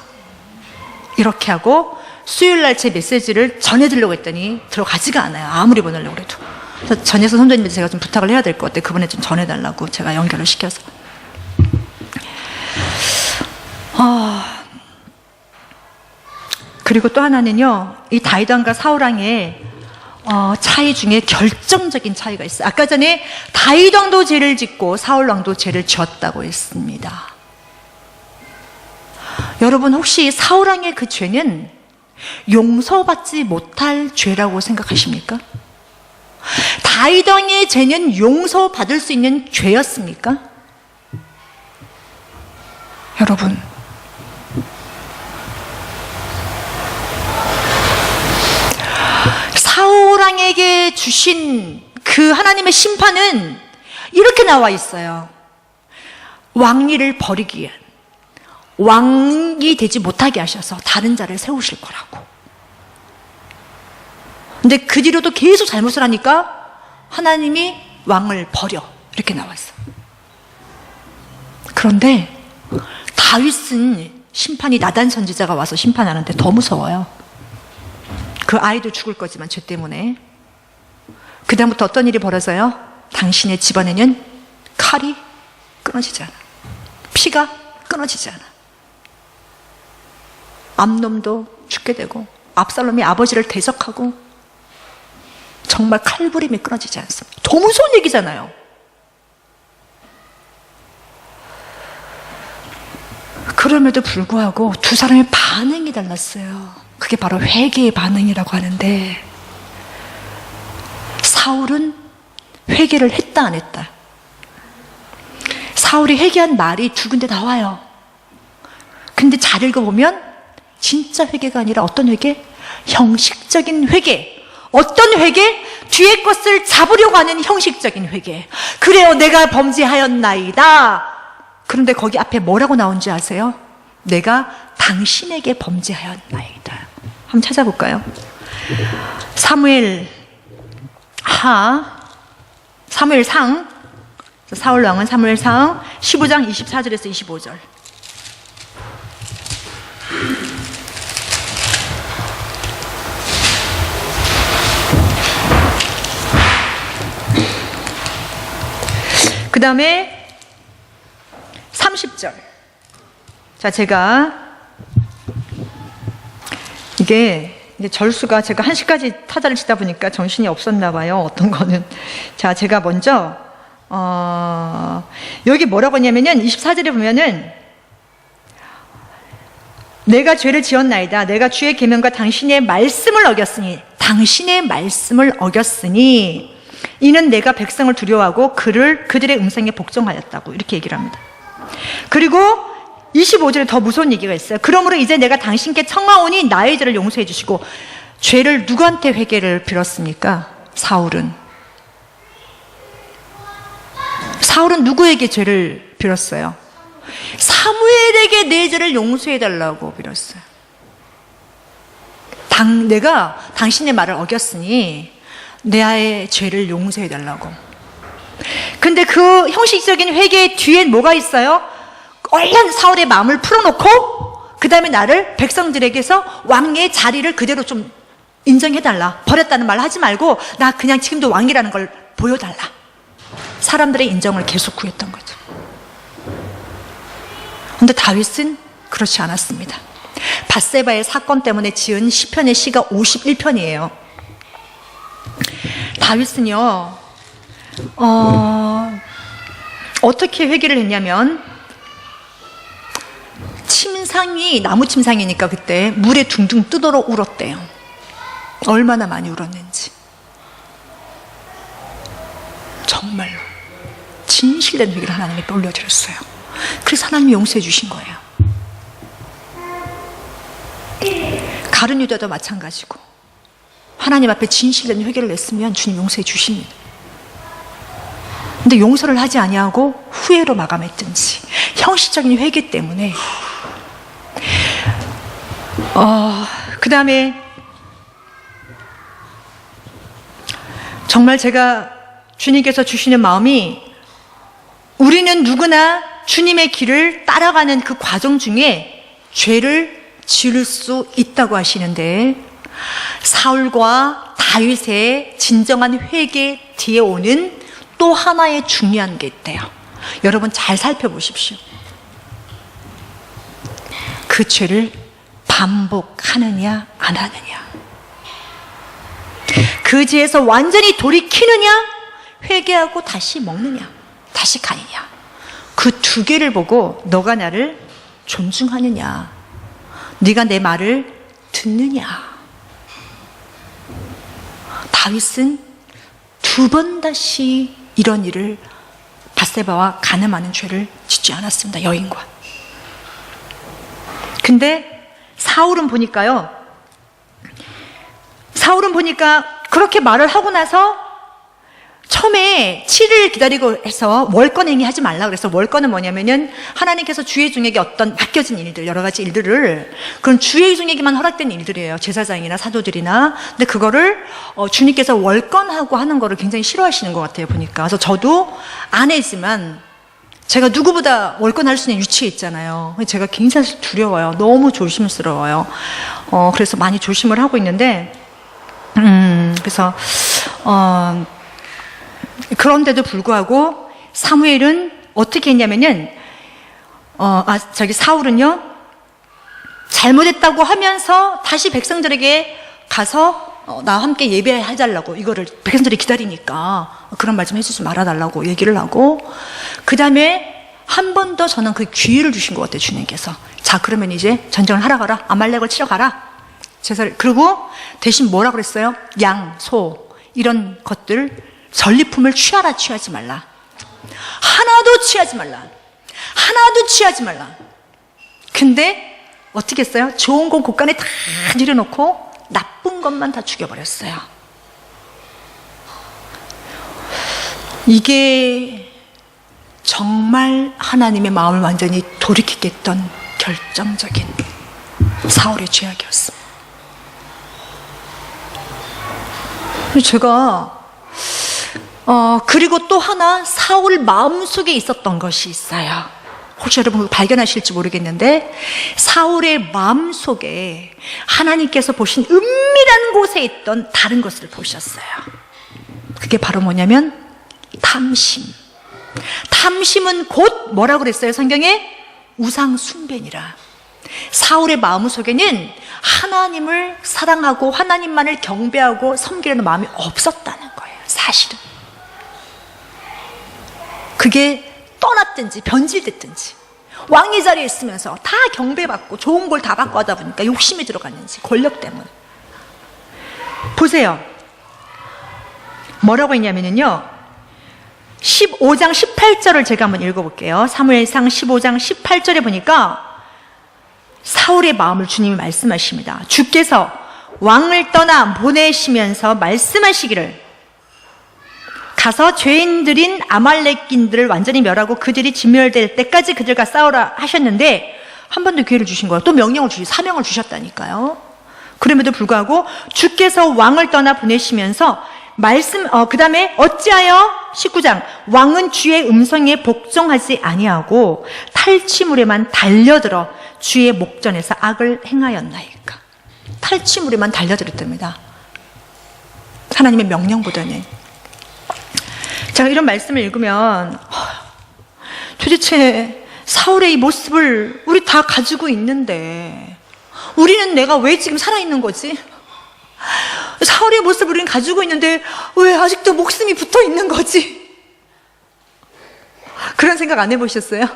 이렇게 하고 수요일날 제 메시지를 전해드리려고 했더니 들어가지가 않아요. 아무리 보내려고 해도. 그래서 전예선 선조님한테 제가 좀 부탁을 해야 될 것 같아요. 그분에 좀 전해달라고 제가 연결을 시켜서. 그리고 또 하나는요, 이 다윗 왕과 사울 왕의 차이 중에 결정적인 차이가 있어요. 아까 전에 다윗 왕도 죄를 짓고 사울 왕도 죄를 지었다고 했습니다. 여러분, 혹시 사울 왕의 그 죄는 용서받지 못할 죄라고 생각하십니까? 다윗 왕의 죄는 용서받을 수 있는 죄였습니까? 여러분, 사울 왕에게 주신 그 하나님의 심판은 이렇게 나와 있어요. 왕위를 버리기 위한, 왕이 되지 못하게 하셔서 다른 자를 세우실 거라고. 근데 그 뒤로도 계속 잘못을 하니까 하나님이 왕을 버려, 이렇게 나왔어요. 그런데 다윗은 심판이 나단 선지자가 와서 심판하는데 더 무서워요. 그 아이도 죽을 거지만 죄 때문에. 그 다음부터 어떤 일이 벌어져요? 당신의 집안에는 칼이 끊어지지 않아. 피가 끊어지지 않아. 암놈도 죽게 되고 압살롬이 아버지를 대적하고 정말 칼부림이 끊어지지 않습니다. 더 무서운 얘기잖아요. 그럼에도 불구하고 두 사람의 반응이 달랐어요. 그게 바로 회개의 반응이라고 하는데, 사울은 회개를 했다 안 했다? 사울이 회개한 말이 두 군데 나와요. 근데 잘 읽어보면 진짜 회개가 아니라 어떤 회개? 형식적인 회개. 어떤 회개? 뒤의 것을 잡으려고 하는 형식적인 회개. 그래요, 내가 범죄하였나이다. 그런데 거기 앞에 뭐라고 나온지 아세요? 내가 당신에게 범죄하였나이다. 한번 찾아볼까요? 사무엘상, 사울 왕은 사무엘상 15장 24절에서 25절. 그 다음에 30절. 자, 제가 이게 이제 절수가 제가 1시까지 타자를 치다 보니까 정신이 없었나 봐요. 어떤 거는. 자, 제가 먼저 여기 뭐라고 하냐면은 24절에 보면은 내가 죄를 지었나이다. 내가 주의 계명과 당신의 말씀을 어겼으니, 당신의 말씀을 어겼으니 이는 내가 백성을 두려워하고 그들의 음성에 복종하였다고, 이렇게 얘기를 합니다. 그리고 25절에 더 무서운 얘기가 있어요. 그러므로 이제 내가 당신께 청하오니 나의 죄를 용서해 주시고. 죄를 누구한테 회개를 빌었습니까? 사울은 누구에게 죄를 빌었어요? 사무엘에게 내 죄를 용서해 달라고 빌었어요. 내가 당신의 말을 어겼으니 내 죄를 용서해 달라고. 근데 그 형식적인 회개의 뒤엔 뭐가 있어요? 얼른 사울의 마음을 풀어놓고 그 다음에 나를 백성들에게서 왕의 자리를 그대로 좀 인정해달라. 버렸다는 말 하지 말고 나 그냥 지금도 왕이라는 걸 보여달라. 사람들의 인정을 계속 구했던 거죠. 그런데 다윗은 그렇지 않았습니다. 밧세바의 사건 때문에 지은 시편의 시가 51편이에요. 다윗은요, 어떻게 회개를 했냐면, 침상이 나무 침상이니까 그때 물에 둥둥 뜨도록 울었대요. 얼마나 많이 울었는지. 정말로 진실된 회개를 하나님께 올려드렸어요. 그래서 하나님이 용서해 주신 거예요. 가룟 유다도 마찬가지고 하나님 앞에 진실된 회개를 냈으면 주님 용서해 주십니다. 근데 용서를 하지 아니하고 후회로 마감했든지 형식적인 회개 때문에. 그 다음에 정말 제가 주님께서 주시는 마음이, 우리는 누구나 주님의 길을 따라가는 그 과정 중에 죄를 지을 수 있다고 하시는데, 사울과 다윗의 진정한 회개 뒤에 오는 또 하나의 중요한 게 있대요. 여러분 잘 살펴보십시오. 그 죄를 반복하느냐 안 하느냐, 그 죄에서 완전히 돌이키느냐, 회개하고 다시 먹느냐, 다시 가느냐, 그 두 개를 보고 너가 나를 존중하느냐, 네가 내 말을 듣느냐. 다윗은 두 번 다시 이런 일을, 밧세바와 간음하는 죄를 짓지 않았습니다. 여인과. 근데 사울은 보니까 그렇게 말을 하고 나서 처음에 7일 기다리고 해서 월권 행위하지 말라 그래서, 월권은 뭐냐면은 하나님께서 주의 종에게 어떤 맡겨진 일들, 여러 가지 일들을, 그런 주의 종에게만 허락된 일들이에요. 제사장이나 사도들이나. 근데 그거를 주님께서 월권하고 하는 거를 굉장히 싫어하시는 것 같아요, 보니까. 그래서 저도 아내지만 제가 누구보다 월권할 수 있는 위치에 있잖아요. 제가 굉장히 두려워요. 너무 조심스러워요. 그래서 많이 조심을 하고 있는데, 그래서 그런데도 불구하고 사무엘은 어떻게 했냐면은 사울은요, 잘못했다고 하면서 다시 백성들에게 가서 나 함께 예배해달라고, 이거를 백성들이 기다리니까 그런 말 좀 해주지 말아달라고 얘기를 하고, 그 다음에 한 번 더 저는 그 기회를 주신 것 같아요, 주님께서. 자, 그러면 이제 전쟁을 하러 가라, 아말렉을 치러 가라, 제사를. 그리고 대신 뭐라 그랬어요? 양, 소 이런 것들 전리품을 취하라, 취하지 말라. 하나도 취하지 말라. 하나도 취하지 말라. 근데 어떻게 했어요? 좋은 건 곳간에 다 내려놓고 나쁜 것만 다 죽여버렸어요. 이게 정말 하나님의 마음을 완전히 돌이키게 했던 결정적인 사울의 죄악이었습니다. 제가 그리고 또 하나 사울 마음속에 있었던 것이 있어요. 혹시 여러분 발견하실지 모르겠는데, 사울의 마음속에 하나님께서 보신 은밀한 곳에 있던 다른 것을 보셨어요. 그게 바로 뭐냐면 탐심. 탐심은 곧 뭐라고 그랬어요, 성경에? 우상 숭배니라. 사울의 마음속에는 하나님을 사랑하고 하나님만을 경배하고 섬기려는 마음이 없었다는 거예요, 사실은. 그게 떠났든지 변질됐든지, 왕의 자리에 있으면서 다 경배받고 좋은 걸 다 받고 하다 보니까 욕심이 들어갔는지, 권력 때문에. 보세요. 뭐라고 했냐면요, 15장 18절을 제가 한번 읽어볼게요. 사무엘상 15장 18절에 보니까 사울의 마음을 주님이 말씀하십니다. 주께서 왕을 떠나 보내시면서 말씀하시기를, 가서 죄인들인 아말렉인들을 완전히 멸하고 그들이 진멸될 때까지 그들과 싸우라 하셨는데, 한 번 더 기회를 주신 거예요. 또 명령을 사명을 주셨다니까요. 그럼에도 불구하고 주께서 왕을 떠나 보내시면서 그 다음에 어찌하여 19장 왕은 주의 음성에 복종하지 아니하고 탈취물에만 달려들어 주의 목전에서 악을 행하였나이까. 탈취물에만 달려들었답니다. 하나님의 명령보다는. 제가 이런 말씀을 읽으면 도대체 사울의 이 모습을 우리 다 가지고 있는데 우리는 내가 왜 지금 살아있는 거지? 사울의 모습을 우리는 가지고 있는데 왜 아직도 목숨이 붙어 있는 거지? 그런 생각 안 해보셨어요?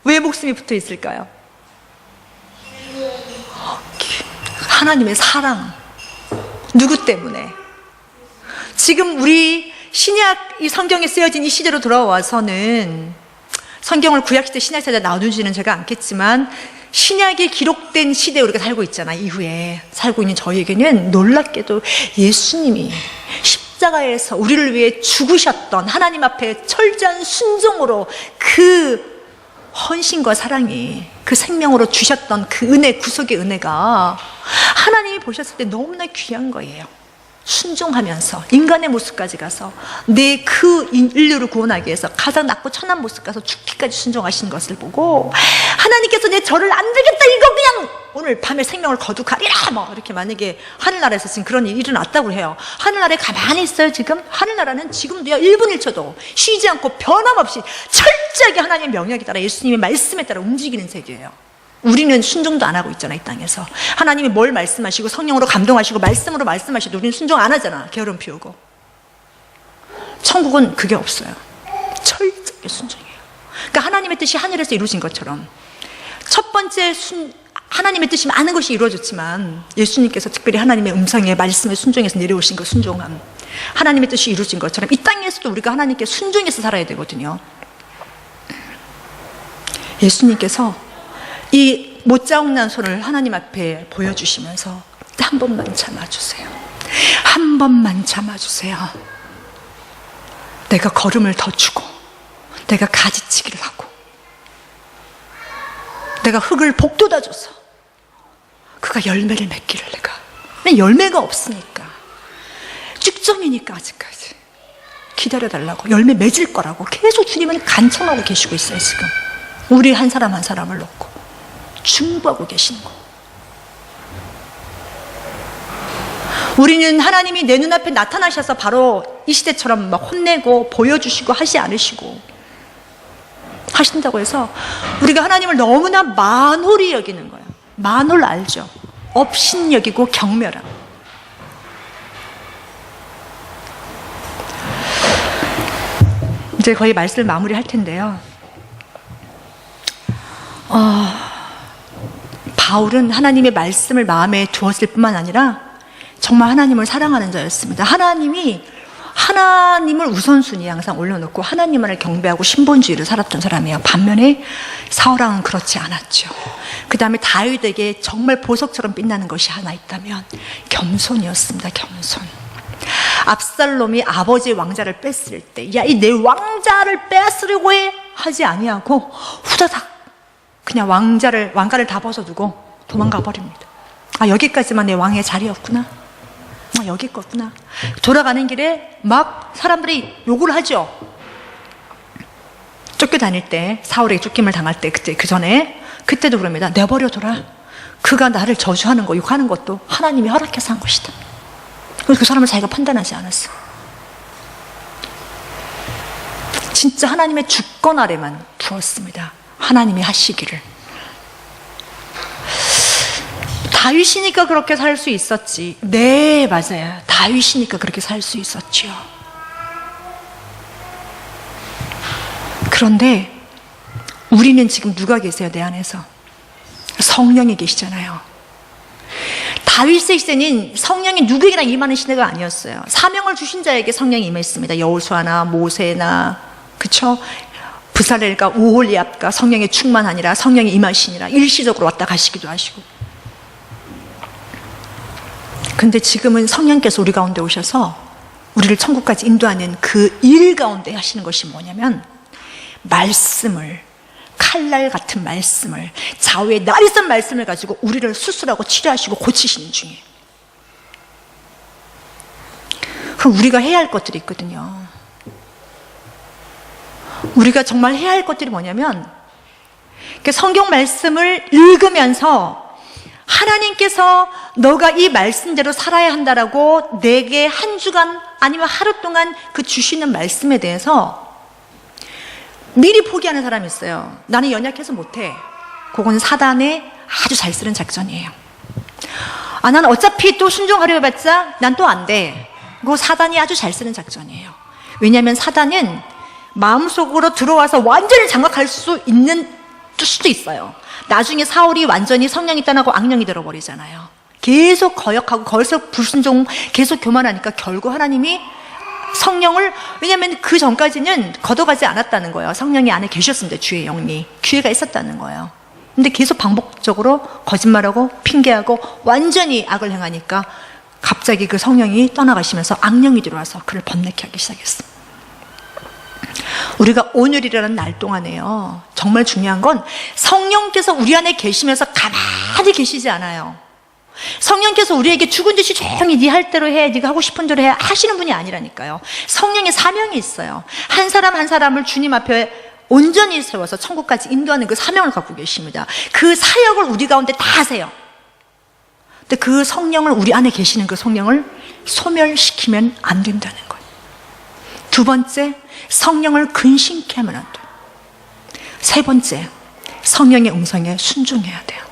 왜 목숨이 붙어 있을까요? 하나님의 사랑. 누구 때문에? 지금 우리 신약 이 성경에 쓰여진 이 시대로 돌아와서는, 성경을 구약시대 신약시대에 나누지는 제가 않겠지만 신약이 기록된 시대에 우리가 살고 있잖아. 이후에 살고 있는 저희에게는 놀랍게도 예수님이 십자가에서 우리를 위해 죽으셨던, 하나님 앞에 철저한 순종으로 그 헌신과 사랑이, 그 생명으로 주셨던 그 은혜, 구속의 은혜가 하나님이 보셨을 때 너무나 귀한 거예요. 순종하면서 인간의 모습까지 가서 내 그 인류를 구원하기 위해서 가장 낮고 천한 모습 가서 죽기까지 순종하신 것을 보고 하나님께서 내 저를 안 되겠다, 이거 그냥 오늘 밤에 생명을 거두가리라, 뭐 이렇게 만약에 하늘나라에서 지금 그런 일이 일어났다고 해요. 하늘나라에 가만히 있어요. 지금 하늘나라는 지금도요 1분 1초도 쉬지 않고 변함없이 철저하게 하나님의 명령에 따라 예수님의 말씀에 따라 움직이는 세계예요. 우리는 순종도 안 하고 있잖아. 이 땅에서 하나님이 뭘 말씀하시고 성령으로 감동하시고 말씀으로 말씀하시고 우리는 순종 안 하잖아. 게으름 피우고. 천국은 그게 없어요. 철저하게 순종이에요. 그러니까 하나님의 뜻이 하늘에서 이루어진 것처럼 첫 번째 하나님의 뜻이 많은 것이 이루어졌지만 예수님께서 특별히 하나님의 음성에 말씀에 순종해서 내려오신 그 순종함, 하나님의 뜻이 이루어진 것처럼 이 땅에서도 우리가 하나님께 순종해서 살아야 되거든요. 예수님께서 이 못자국난 손을 하나님 앞에 보여주시면서 한 번만 참아주세요. 한 번만 참아주세요. 내가 걸음을 더 주고 내가 가지치기를 하고 내가 흙을 복돋아줘서 그가 열매를 맺기를 내가. 근데 열매가 없으니까 쭉정이니까 아직까지 기다려달라고, 열매 맺을 거라고 계속 주님은 간청하고 계시고 있어요. 지금 우리 한 사람 한 사람을 놓고 중보하고 계시는 거. 우리는 하나님이 내 눈앞에 나타나셔서 바로 이 시대처럼 막 혼내고 보여주시고 하지 않으시고 하신다고 해서 우리가 하나님을 너무나 만홀히 여기는 거예요. 만홀 알죠? 업신여기고 경멸함. 이제 거의 말씀을 마무리할 텐데요. 바울은 하나님의 말씀을 마음에 두었을 뿐만 아니라 정말 하나님을 사랑하는 자였습니다. 하나님을 우선순위에 항상 올려놓고 하나님만을 경배하고 신본주의를 살았던 사람이에요. 반면에 사울왕은 그렇지 않았죠. 그 다음에 다윗에게 정말 보석처럼 빛나는 것이 하나 있다면 겸손이었습니다. 겸손. 압살롬이 아버지의 왕자를 뺐을 때, 야, 이 내 왕자를 뺏으려고 해 하지 아니하고 후다닥 그냥 왕가를 다 벗어두고 도망가 버립니다. 아, 여기까지만 내 왕의 자리였구나. 여기 있겠구나. 돌아가는 길에 막 사람들이 욕을 하죠. 쫓겨다닐 때, 사울에게 쫓김을 당할 때, 그때도 그럽니다. 내버려둬라. 그가 나를 저주하는 거, 욕하는 것도 하나님이 허락해서 한 것이다. 그래서 그 사람을 자기가 판단하지 않았어. 진짜 하나님의 주권 아래만 두었습니다. 하나님이 하시기를. 다윗이니까 그렇게 살 수 있었지. 네, 맞아요. 다윗이니까 그렇게 살 수 있었죠. 그런데 우리는 지금 누가 계세요? 내 안에서 성령이 계시잖아요. 다윗의 시대는 성령이 누구에게나 임하는 시대가 아니었어요. 사명을 주신 자에게 성령이 임했습니다. 여호수아나 모세나, 그쵸? 브살렐과 오홀리압과 성령의 충만하니라, 성령이 임하시니라, 일시적으로 왔다 가시기도 하시고. 근데 지금은 성령께서 우리 가운데 오셔서 우리를 천국까지 인도하는 그 일 가운데 하시는 것이 뭐냐면 말씀을, 칼날 같은 말씀을, 좌우에 날이 쓴 말씀을 가지고 우리를 수술하고 치료하시고 고치시는 중이에요. 그럼 우리가 해야 할 것들이 있거든요. 우리가 정말 해야 할 것들이 뭐냐면 성경 말씀을 읽으면서 하나님께서 너가 이 말씀대로 살아야 한다라고 내게 한 주간 아니면 하루 동안 그 주시는 말씀에 대해서 미리 포기하는 사람이 있어요. 나는 연약해서 못해. 그건 사단의 아주 잘 쓰는 작전이에요. 아, 난 어차피 또 순종하려 해봤자 난 또 안 돼. 그거 사단이 아주 잘 쓰는 작전이에요. 왜냐하면 사단은 마음속으로 들어와서 완전히 장악할 수 있는 수도 있어요. 나중에 사울이 완전히 성령이 떠나고 악령이 되어버리잖아요. 계속 거역하고 계속 불순종, 계속 교만하니까 결국 하나님이 성령을, 왜냐하면 그 전까지는 걷어가지 않았다는 거예요. 성령이 안에 계셨습니다. 주의 영이 기회가 있었다는 거예요. 근데 계속 반복적으로 거짓말하고 핑계하고 완전히 악을 행하니까 갑자기 그 성령이 떠나가시면서 악령이 들어와서 그를 번뇌케 하기 시작했어요. 우리가 오늘이라는 날 동안에요, 정말 중요한 건 성령께서 우리 안에 계시면서 가만히 계시지 않아요. 성령께서 우리에게 죽은 듯이 조용히 네 할 대로 해, 네가 하고 싶은 대로 해 하시는 분이 아니라니까요. 성령의 사명이 있어요. 한 사람 한 사람을 주님 앞에 온전히 세워서 천국까지 인도하는 그 사명을 갖고 계십니다. 그 사역을 우리 가운데 다 하세요. 근데 그 성령을, 우리 안에 계시는 그 성령을 소멸시키면 안 된다는 거예요. 두 번째, 성령을 근심케 하면 안 돼요. 세 번째, 성령의 음성에 순종해야 돼요.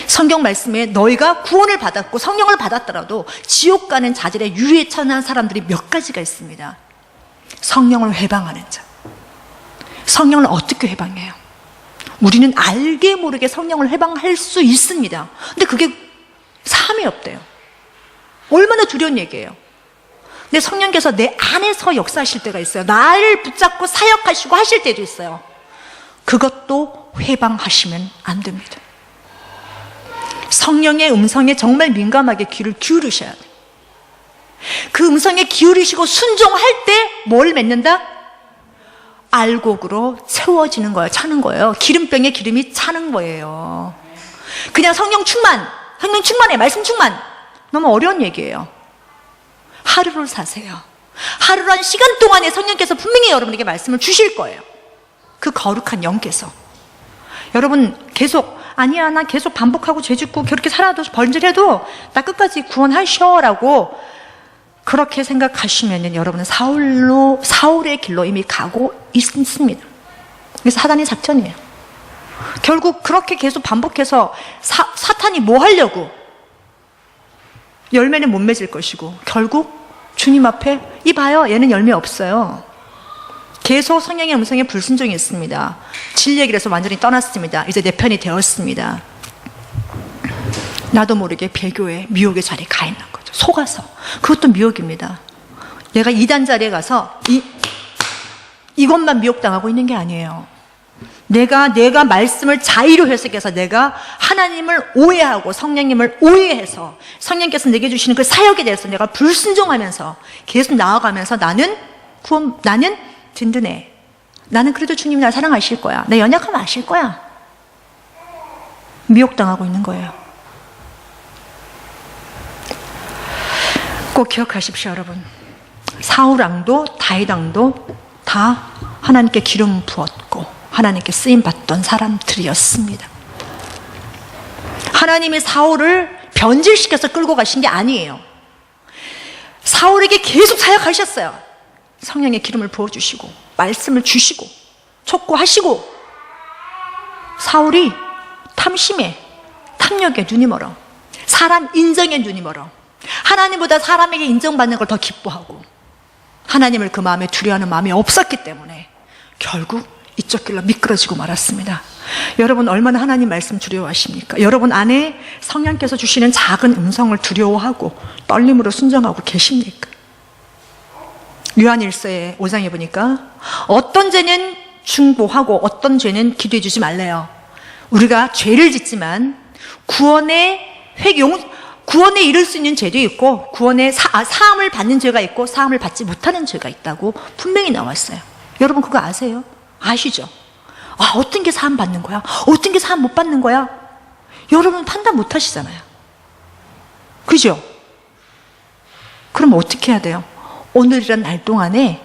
성경 말씀에 너희가 구원을 받았고 성령을 받았더라도 지옥 가는 자들의 유리에 처한 사람들이 몇 가지가 있습니다. 성령을 회방하는 자. 성령을 어떻게 회방해요? 우리는 알게 모르게 성령을 회방할 수 있습니다. 근데 그게 사함이 없대요. 얼마나 두려운 얘기예요. 근데 성령께서 내 안에서 역사하실 때가 있어요. 나를 붙잡고 사역하시고 하실 때도 있어요. 그것도 회방하시면 안 됩니다. 성령의 음성에 정말 민감하게 귀를 기울이셔야 돼요. 그 음성에 기울이시고 순종할 때 뭘 맺는다? 알곡으로 채워지는 거예요. 차는 거예요. 기름병에 기름이 차는 거예요. 그냥 성령 충만해, 말씀 충만. 너무 어려운 얘기예요. 하루를 사세요. 하루란 시간 동안에 성령께서 분명히 여러분에게 말씀을 주실 거예요. 그 거룩한 영께서. 여러분 계속 아니야, 나 계속 반복하고 죄짓고 그렇게 살아도 번질해도 나 끝까지 구원하셔라고 그렇게 생각하시면 여러분은 사울의 길로 이미 가고 있습니다. 그래서 사단의 작전이에요. 결국 그렇게 계속 반복해서 사탄이 뭐 하려고? 열매는 못 맺을 것이고 결국 주님 앞에 이봐요, 얘는 열매 없어요. 계속 성령의 음성에 불순종했습니다. 진리의 길에서 완전히 떠났습니다. 이제 내 편이 되었습니다. 나도 모르게 배교의 미혹의 자리에 가 있는 거죠. 속아서. 그것도 미혹입니다. 내가 이단 자리에 가서 이것만 미혹당하고 있는 게 아니에요. 내가 말씀을 자의로 해석해서 내가 하나님을 오해하고 성령님을 오해해서 성령께서 내게 주시는 그 사역에 대해서 내가 불순종하면서 계속 나아가면서 나는 든든해. 나는 그래도 주님이 날 사랑하실 거야. 내 연약하면 아실 거야. 미혹당하고 있는 거예요. 꼭 기억하십시오, 여러분. 사울 왕도 다윗 왕도 다 하나님께 기름 부었고 하나님께 쓰임 받던 사람들이었습니다. 하나님이 사울을 변질시켜서 끌고 가신 게 아니에요. 사울에게 계속 사역하셨어요. 성령의 기름을 부어주시고 말씀을 주시고 촉구하시고. 사울이 탐심에 탐욕에 눈이 멀어. 사람 인정에 눈이 멀어. 하나님보다 사람에게 인정받는 걸 더 기뻐하고 하나님을 그 마음에 두려워하는 마음이 없었기 때문에 결국 이쪽 길로 미끄러지고 말았습니다. 여러분 얼마나 하나님 말씀 두려워하십니까? 여러분 안에 성령께서 주시는 작은 음성을 두려워하고 떨림으로 순종하고 계십니까? 요한일서의 5장에 보니까 어떤 죄는 중보하고 어떤 죄는 기도해 주지 말래요. 우리가 죄를 짓지만 구원에 이를 수 있는 죄도 있고 구원에 사함을 받는 죄가 있고 사함을 받지 못하는 죄가 있다고 분명히 나왔어요. 여러분 그거 아세요? 아시죠? 어떤 게 사함 받는 거야? 어떤 게 사함 못 받는 거야? 여러분 판단 못 하시잖아요. 그죠? 그럼 어떻게 해야 돼요? 오늘이란 날 동안에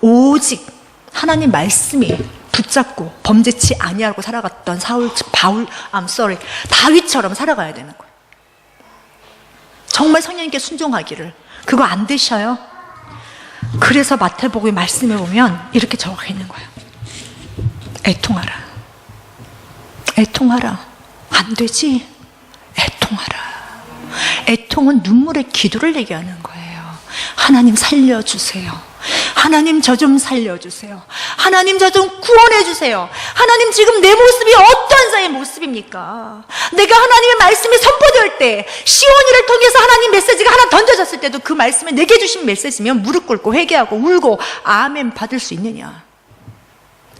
오직 하나님 말씀이 붙잡고 범죄치 아니하고 살아갔던 다윗처럼 살아가야 되는 거예요. 정말 성령님께 순종하기를. 그거 안 되셔요? 그래서 마태복음 말씀에 보면 이렇게 적혀 있는 거예요. 애통하라. 애통하라. 안 되지? 애통하라. 애통은 눈물의 기도를 얘기하는 거예요. 하나님 살려주세요. 하나님 저 좀 살려주세요. 하나님 저 좀 구원해주세요. 하나님 지금 내 모습이 어떤 자의 모습입니까? 내가 하나님의 말씀이 선포될 때 시온이를 통해서 하나님 메시지가 하나 던져졌을 때도 그 말씀에 내게 주신 메시지면 무릎 꿇고 회개하고 울고 아멘 받을 수 있느냐?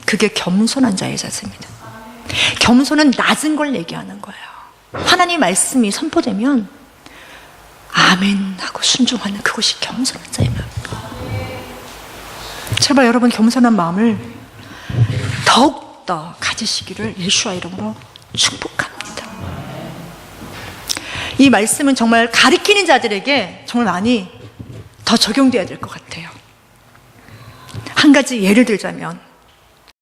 그게 겸손한 자의 자세입니다. 겸손은 낮은 걸 얘기하는 거예요. 하나님 말씀이 선포되면 아멘 하고 순종하는 그것이 겸손한 자의 마음. 제발 여러분 겸손한 마음을 더욱더 가지시기를 예수와 이름으로 축복합니다. 이 말씀은 정말 가리키는 자들에게 정말 많이 더 적용돼야 될 것 같아요. 한 가지 예를 들자면